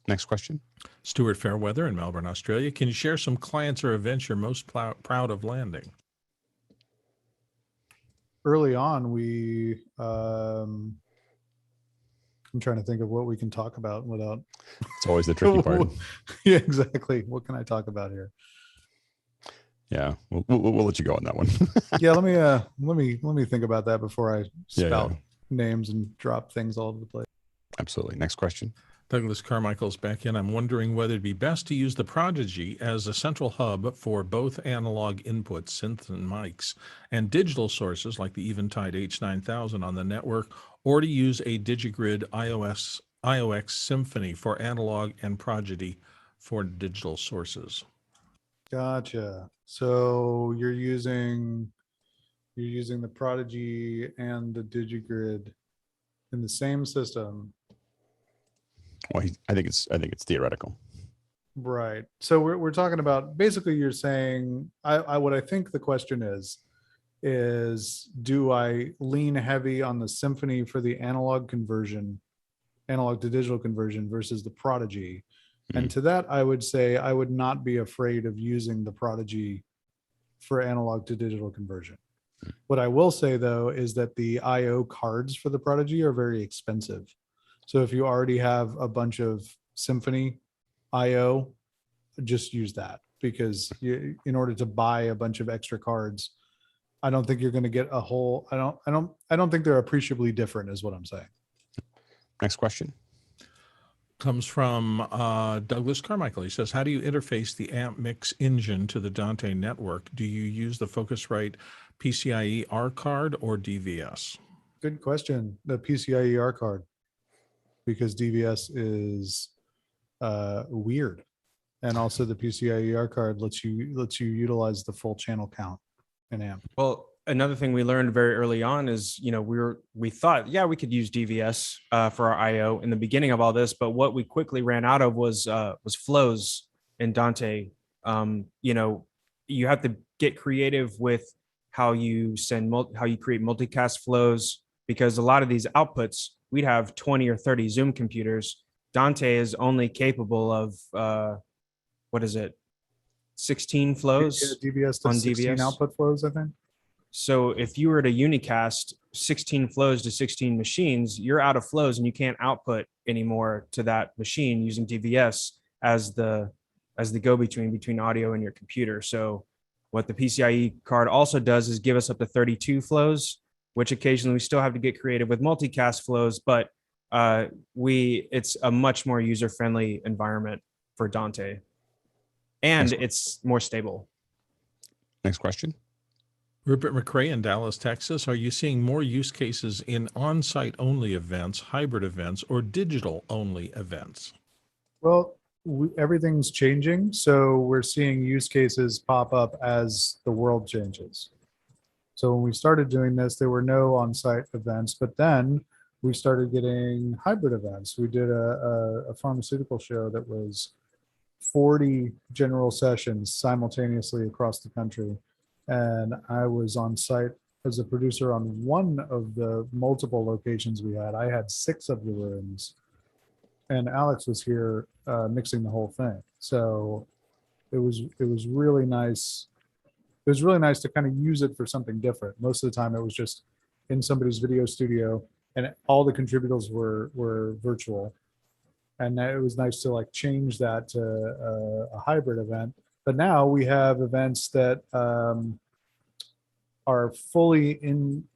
Next question. Stuart Fairweather in Melbourne, Australia. Can you share some clients or events you're most proud of landing? Early on, I'm trying to think of what we can talk about without. It's always the tricky part. Yeah, exactly. What can I talk about here? Yeah, we'll let you go on that one. Yeah, let me think about that before I spout names and drop things all over the place. Absolutely. Next question. Douglas Carmichael's back in. I'm wondering whether it'd be best to use the Prodigy as a central hub for both analog inputs, synths and mics, and digital sources like the Eventide H9000 on the network, or to use a DigiGrid IOX Symphony for analog and Prodigy for digital sources. Gotcha. So you're using the Prodigy and the DigiGrid in the same system. Well, I think it's theoretical. Right. So we're talking about, basically you're saying, what I think the question is do I lean heavy on the Symphony for the analog to digital conversion versus the Prodigy? And to that, I would say I would not be afraid of using the Prodigy for analog to digital conversion. What I will say though is that the IO cards for the Prodigy are very expensive. So if you already have a bunch of Symphony IO, just use that, because in order to buy a bunch of extra cards, I don't think you're going to get a whole. I don't think they're appreciably different, is what I'm saying. Next question comes from Douglas Carmichael. He says, how do you interface the AMP mix engine to the Dante network? Do you use the Focusrite PCIe R card or DVS? Good question. The PCIe R card, because DVS is weird, and also the PCIe R card lets you utilize the full channel count in AMP. Well, another thing we learned very early on is, we thought, we could use DVS for our IO in the beginning of all this, but what we quickly ran out of was flows in Dante. You have to get creative with how you create multicast flows, because a lot of these outputs, we'd have 20 or 30 Zoom computers. Dante is only capable of 16 flows. Yeah, DVS on does 16 DVS output flows, I think. So if you were to unicast 16 flows to 16 machines, you're out of flows and you can't output anymore to that machine using DVS as the go-between between audio and your computer. So what the PCIe card also does is give us up to 32 flows, which occasionally we still have to get creative with multicast flows, but it's a much more user-friendly environment for Dante, and it's more stable. Next question. Rupert McRae in Dallas, Texas. Are you seeing more use cases in on-site only events, hybrid events, or digital only events? Well, everything's changing. So we're seeing use cases pop up as the world changes. So when we started doing this, there were no on-site events, but then we started getting hybrid events. We did a pharmaceutical show that was 40 general sessions simultaneously across the country. And I was on site as a producer on one of the multiple locations we had. I had 6 of the rooms, and Alex was here mixing the whole thing. So it was really nice. It was really nice to kind of use it for something different. Most of the time it was just in somebody's video studio and all the contributors were virtual. And it was nice to like change that to a hybrid event. But now we have events that are fully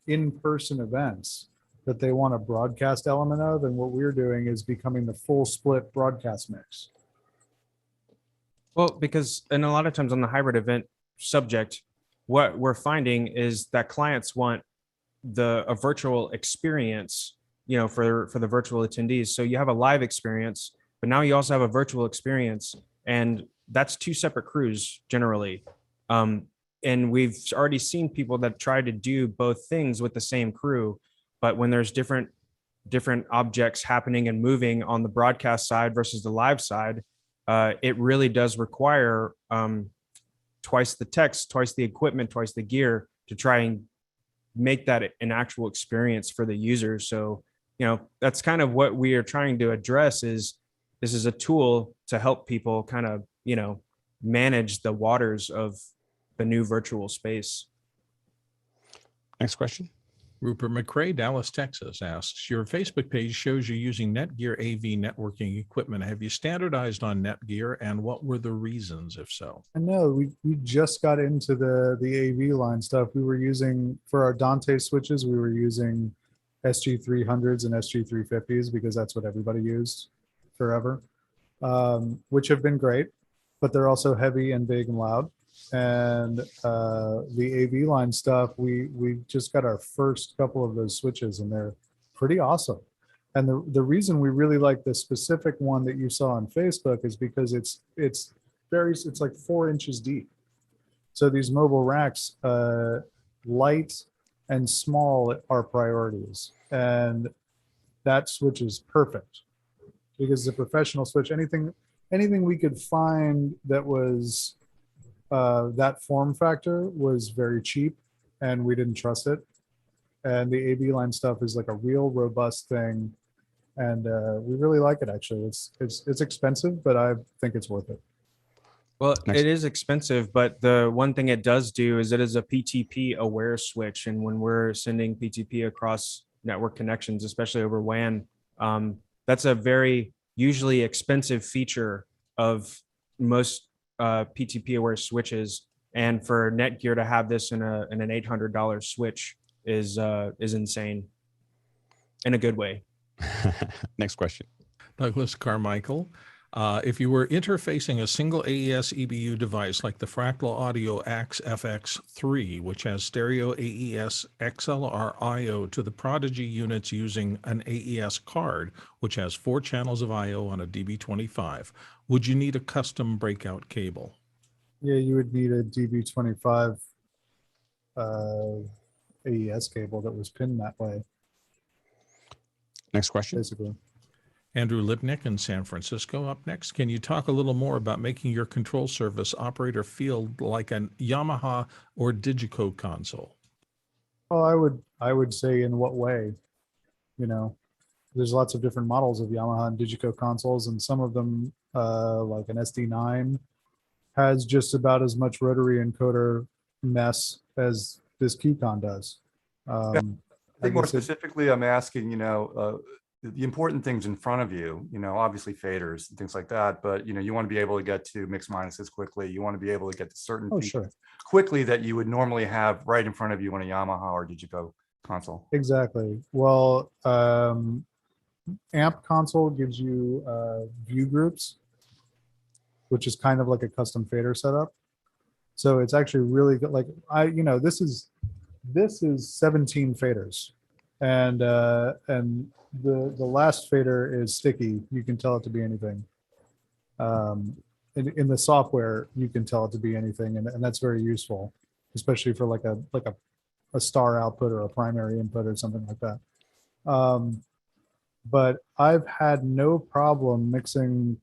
in-person events that they want a broadcast element of. And what we're doing is becoming the full split broadcast mix. Well, because and a lot of times on the hybrid event subject, what we're finding is that clients want a virtual experience, you know, for the virtual attendees. So you have a live experience, but now you also have a virtual experience, and that's 2 separate crews generally. And we've already seen people that try to do both things with the same crew, but when there's different objects happening and moving on the broadcast side versus the live side, it really does require twice the text, twice the equipment, twice the gear to try and make that an actual experience for the users. So, you know, that's kind of what we are trying to address. Is this is a tool to help people kind of, you know, manage the waters of the new virtual space. Next question. Rupert McRae, Dallas, Texas asks, your Facebook page shows you using Netgear AV networking equipment. Have you standardized on Netgear, and what were the reasons, if so? I know we just got into the AV line stuff. We were using, for our Dante switches, we were using SG300s and SG350s because that's what everybody used forever, which have been great, but they're also heavy and big and loud. And the AV line stuff, we just got our first couple of those switches, and they're pretty awesome. And the reason we really like the specific one that you saw on Facebook is because it's like 4 inches deep. So these mobile racks, light and small are priorities, and that switch is perfect because the professional switch, anything we could find that was that form factor was very cheap, and we didn't trust it. And the AV line stuff is like a real robust thing, and we really like it. Actually, it's expensive, but I think it's worth it. Well, it is expensive, but the one thing it does do is it is a PTP aware switch, and when we're sending PTP across network connections, especially over WAN, that's a very usually expensive feature of most PTP aware switches, and for Netgear to have this in an $800 switch is insane in a good way. Next question. Douglas Carmichael. If you were interfacing a single AES EBU device like the Fractal Audio Axe FX3, which has stereo AES XLR I/O to the Prodigy units using an AES card, which has 4 channels of I/O on a DB25, would you need a custom breakout cable? Yeah, you would need a DB25 AES cable that was pinned that way. Next question. Basically. Andrew Lipnick in San Francisco up next. Can you talk a little more about making your control surface operator feel like a Yamaha or Digico console? Well, I would say in what way? You know, there's lots of different models of Yamaha and Digico consoles, and some of them, like an SD9, has just about as much rotary encoder mess as this Keycon does. I think more specifically, I'm asking, you know, the important things in front of you, you know, obviously faders and things like that, but, you know, you want to be able to get to mix minuses quickly. You want to be able to get to certain features quickly that you would normally have right in front of you on a Yamaha or Digico console. Exactly. Well, Amp console gives you view groups, which is kind of like a custom fader setup. So it's actually really good. Like this is 17 faders, and the last fader is sticky. You can tell it to be anything. In the software, you can tell it to be anything, and that's very useful, especially for like a star output or a primary input or something like that. But I've had no problem mixing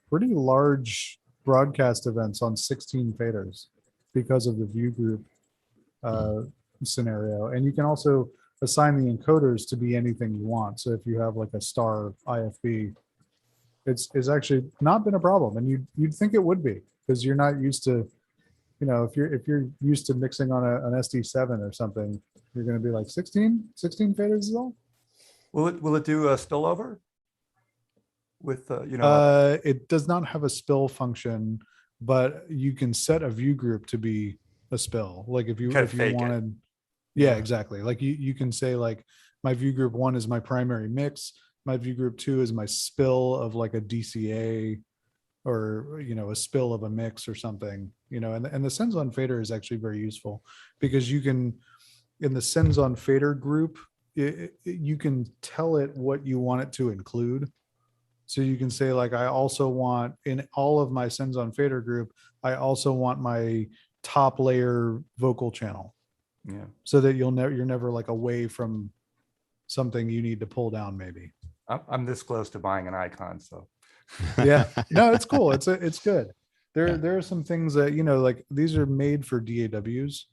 pretty large broadcast events on 16 faders because of the view group scenario. And you can also assign the encoders to be anything you want. So if you have like a star IFB, it's actually not been a problem. And you'd think it would be, because you're not used to, if you're used to mixing on an SD7 or something, you're going to be like 16 faders is all. Will it do a spillover? With it does not have a spill function, but you can set a view group to be a spill. Like if you wanted, yeah, exactly. Like you can say like my view group 1 is my primary mix, my view group 2 is my spill of like a DCA or a spill of a mix or something, and the sends on fader is actually very useful, because you can, in the sends on fader group, you can tell it what you want it to include. So you can say like, I also want, in all of my sends on fader group, I also want my top layer vocal channel. Yeah. So that you're never like away from something you need to pull down maybe. I'm this close to buying an icon, so. Yeah, no, it's cool. It's good. There are some things that, like these are made for DAWs.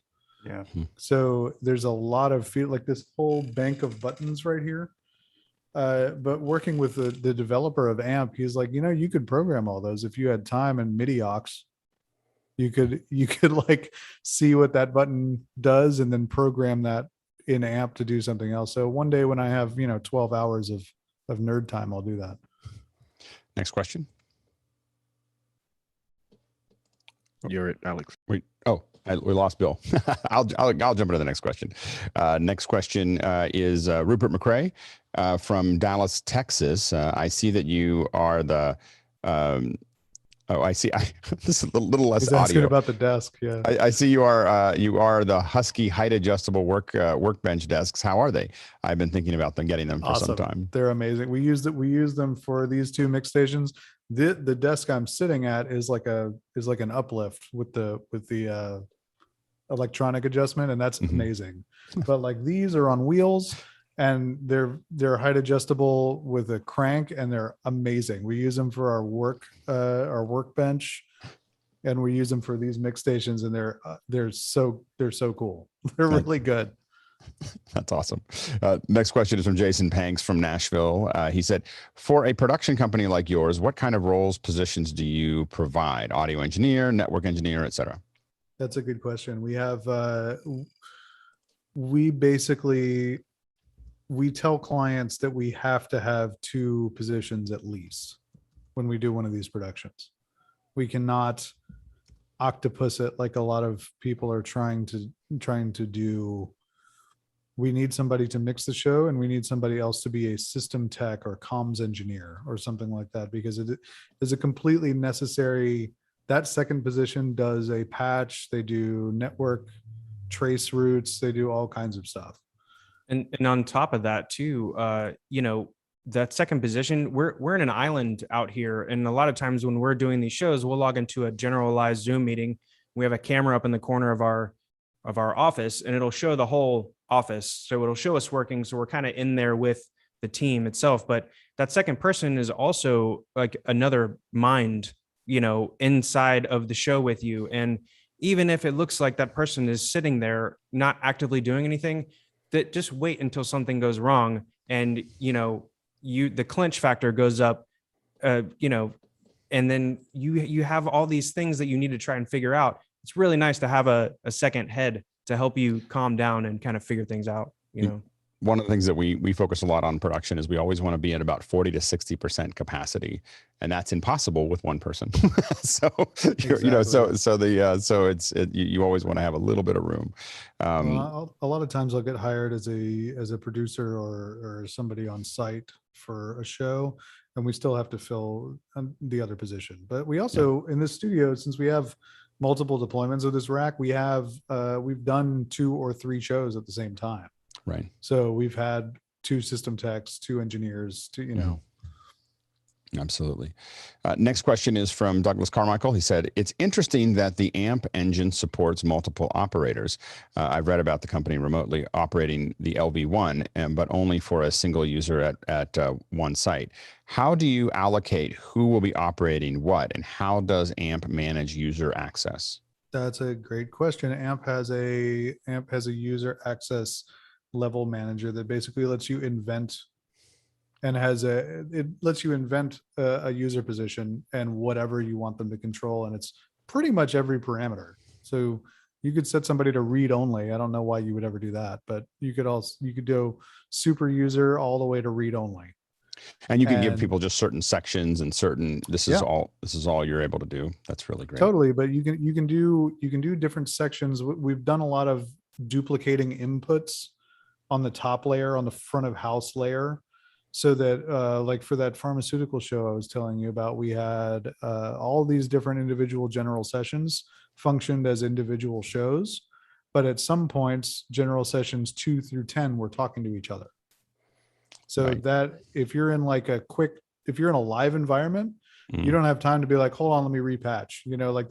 Yeah. So there's a lot of like this whole bank of buttons right here. But working with the developer of AMP, he's like, you could program all those if you had time and MIDI aux. You could like see what that button does and then program that in AMP to do something else. So one day when I have 12 hours of nerd time, I'll do that. Next question. You're it, Alex. We lost Bill. I'll jump into the next question. Next question is Rupert McRae from Dallas, Texas. I see that you are the. I see. This is a little less He's asking audio about the desk. Yeah. I see you are the Husky height adjustable workbench desks. How are they? I've been thinking about getting them for some time. They're amazing. We use them for these 2 mix stations. The desk I'm sitting at is like an uplift with the electronic adjustment, and that's amazing. But like these are on wheels, and they're height adjustable with a crank, and they're amazing. We use them for our workbench, and we use them for these mix stations, and they're so cool. They're really good. That's awesome. Next question is from Jason Panks from Nashville. He said, for a production company like yours, what kind of roles, positions do you provide? Audio engineer, network engineer, etc. That's a good question. We have, we tell clients that we have to have 2 positions at least when we do one of these productions. We cannot octopus it like a lot of people are trying to do. We need somebody to mix the show, and we need somebody else to be a system tech or comms engineer or something like that, because it is a completely necessary. That second position does a patch, they do network trace routes, they do all kinds of stuff. And on top of that too, that second position, we're in an island out here. And a lot of times when we're doing these shows, we'll log into a generalized Zoom meeting. We have a camera up in the corner of our office, and it'll show the whole office. So it'll show us working. So we're kind of in there with the team itself. But that second person is also like another mind, inside of the show with you. And even if it looks like that person is sitting there not actively doing anything, that just wait until something goes wrong, and the clinch factor goes up, and then you have all these things that you need to try and figure out. It's really nice to have a second head to help you calm down and kind of figure things out. One of the things that we focus a lot on production is we always want to be at about 40 to 60% capacity, and that's impossible with one person. So you always want to have a little bit of room. A lot of times I'll get hired as a producer or somebody on site for a show, and we still have to fill the other position. But we also in the studio, since we have multiple deployments of this rack. We've done 2 or 3 shows at the same time. Right. So we've had 2 system techs, 2 engineers, 2, you know. Absolutely. Next question is from Douglas Carmichael. He said, it's interesting that the AMP engine supports multiple operators. I've read about the company remotely operating the LV1, but only for a single user at one site. How do you allocate who will be operating what, and how does AMP manage user access? That's a great question. AMP has a user access level manager that basically lets you invent and it lets you invent a user position and whatever you want them to control. And it's pretty much every parameter. So you could set somebody to read only. I don't know why you would ever do that, but you could do super user all the way to read only. And you can give people just certain sections and certain, this is all you're able to do. That's really great. Totally. But you can do different sections. We've done a lot of duplicating inputs on the top layer, on the front of house layer. So that like for that pharmaceutical show I was telling you about, we had all these different individual general sessions functioned as individual shows. But at some points, general sessions 2 through 10 were talking to each other. So that if you're in if you're in a live environment, you don't have time to be like, hold on, let me repatch. You know, like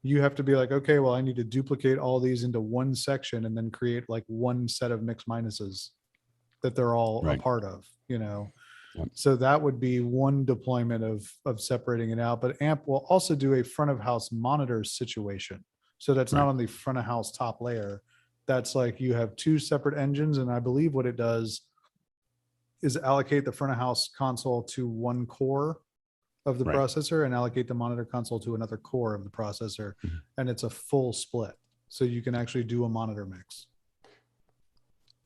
you have to be like, okay, well, I need to duplicate all these into one section and then create like one set of mix minuses that they're all a part of, you know. So that would be one deployment of separating it out. But AMP will also do a front of house monitor situation. So that's not on the front of house top layer. That's like you have 2 separate engines. And I believe what it does is allocate the front of house console to one core of the processor and allocate the monitor console to another core of the processor. And it's a full split. So you can actually do a monitor mix.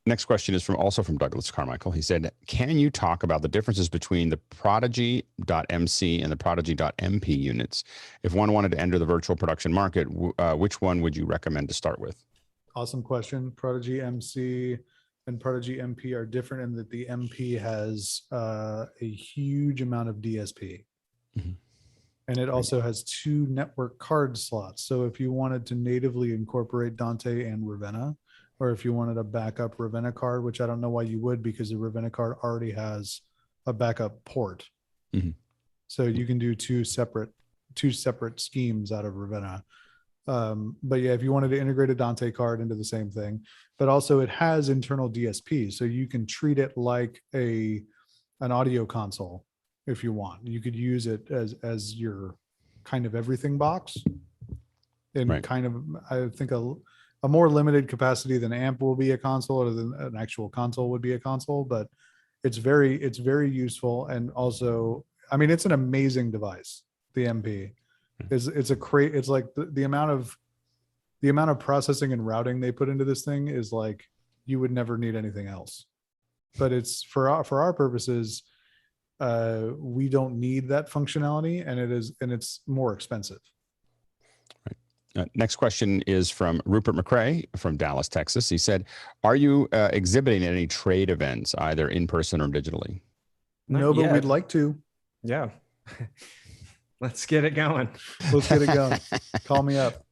Next question is also from Douglas Carmichael. He said, can you talk about the differences between the Prodigy.mc and the Prodigy.mp units? If one wanted to enter the virtual production market, which one would you recommend to start with? Awesome question. Prodigy MC and Prodigy MP are different in that the MP has a huge amount of DSP. And it also has 2 network card slots. So if you wanted to natively incorporate Dante and Ravenna, or if you wanted a backup Ravenna card, which I don't know why you would, because the Ravenna card already has a backup port. So you can do two separate schemes out of Ravenna. But yeah, if you wanted to integrate a Dante card into the same thing, but also it has internal DSP. So you can treat it like an audio console if you want. You could use it as your kind of everything box in kind of, I think, a more limited capacity than AMP will be a console, or than an actual console would be a console, but it's very useful. And also, I mean, it's an amazing device. The MP it's like the amount of processing and routing they put into this thing is like, you would never need anything else. But it's for our purposes, we don't need that functionality, and it's more expensive. Next question is from Rupert McCrae from Dallas, Texas. He said, are you exhibiting at any trade events, either in person or digitally? No, but we'd like to. Yeah. Let's get it going. Let's get it going. Call me up.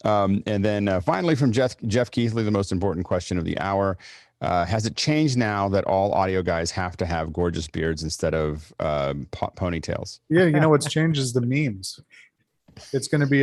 And then finally from Jeff Keithley, the most important question of the hour. Has it changed now that all audio guys have to have gorgeous beards instead of ponytails? Yeah, you know what's changed is the memes. It's going to be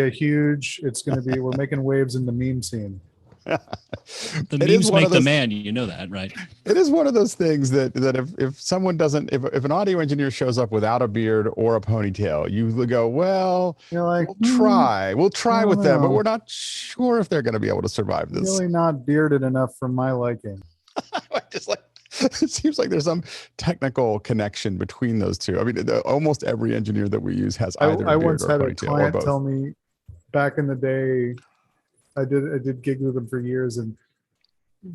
we're making waves in the meme scene. The memes make the man, you know that, right? It is one of those things that if someone doesn't, if an audio engineer shows up without a beard or a ponytail, you go, well, you're like, we'll try with them, but we're not sure if they're going to be able to survive this. Really not bearded enough for my liking. Just like, it seems like there's some technical connection between those two. I mean, almost every engineer that we use has either I a beard once or had a a ponytail, or client both. tell me back in the day, I did gigs with him for years, and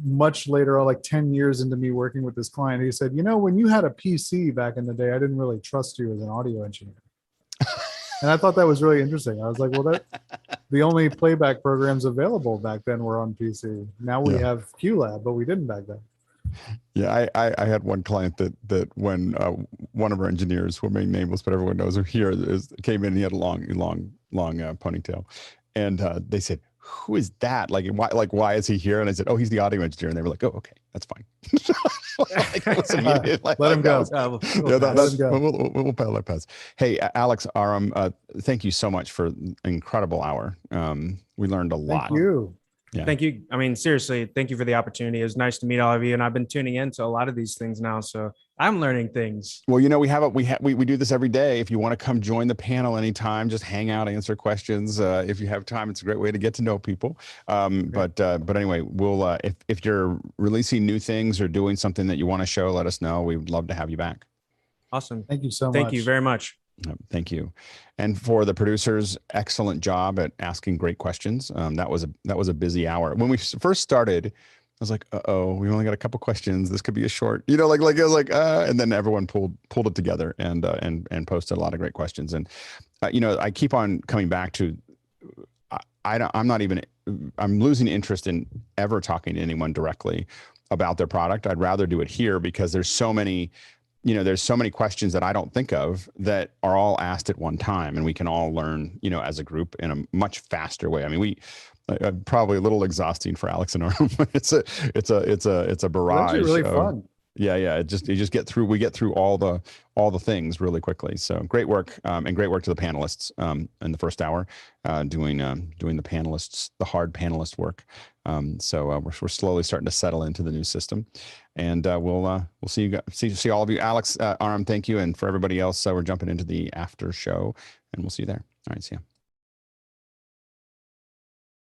much later, like 10 years into me working with this client, he said, you know, when you had a PC back in the day, I didn't really trust you as an audio engineer. And I thought that was really interesting. I was like, well, the only playback programs available back then were on PC. Now we have QLab, but we didn't back then. Yeah, I had one client that when one of our engineers, who remain nameless, but everyone knows who here is, came in, he had a long ponytail, they said, "Who is that? Like why is he here?" And I said, "Oh, he's the audio engineer." And they were like, "Oh, okay, that's fine." Like, it was immediate, like, Let him go. We'll pile that pass. Hey, Alex, Aram, thank you so much for an incredible hour. We learned a lot. Thank you. Yeah. Thank you. I mean, seriously, thank you for the opportunity. It was nice to meet all of you, and I've been tuning into a lot of these things now, so I'm learning things. Well, we do this every day. If you want to come join the panel anytime, just hang out, answer questions. If you have time, it's a great way to get to know people. But anyway, we'll if you're releasing new things or doing something that you want to show, let us know. We would love to have you back. Awesome. Thank you so much. Thank you very much. Thank you. And for the producers, excellent job at asking great questions. That was a busy hour. When we first started, I was like, "Uh-oh, we only got a couple questions. This could be a short," and then everyone pulled it together and posted a lot of great questions. And I keep on coming back to, I'm losing interest in ever talking to anyone directly about their product. I'd rather do it here because there's so many questions that I don't think of that are all asked at one time, and we can all learn, as a group in a much faster way. I mean, probably a little exhausting for Alex and Arm. It's a barrage. It's really fun. Yeah. We get through all the things really quickly. So great work, and great work to the panelists in the first hour, doing the hard panelist work. So we're slowly starting to settle into the new system, and we'll see all of you. Alex, Aram, thank you, and for everybody else, we're jumping into the after show, and we'll see you there. All right, see ya.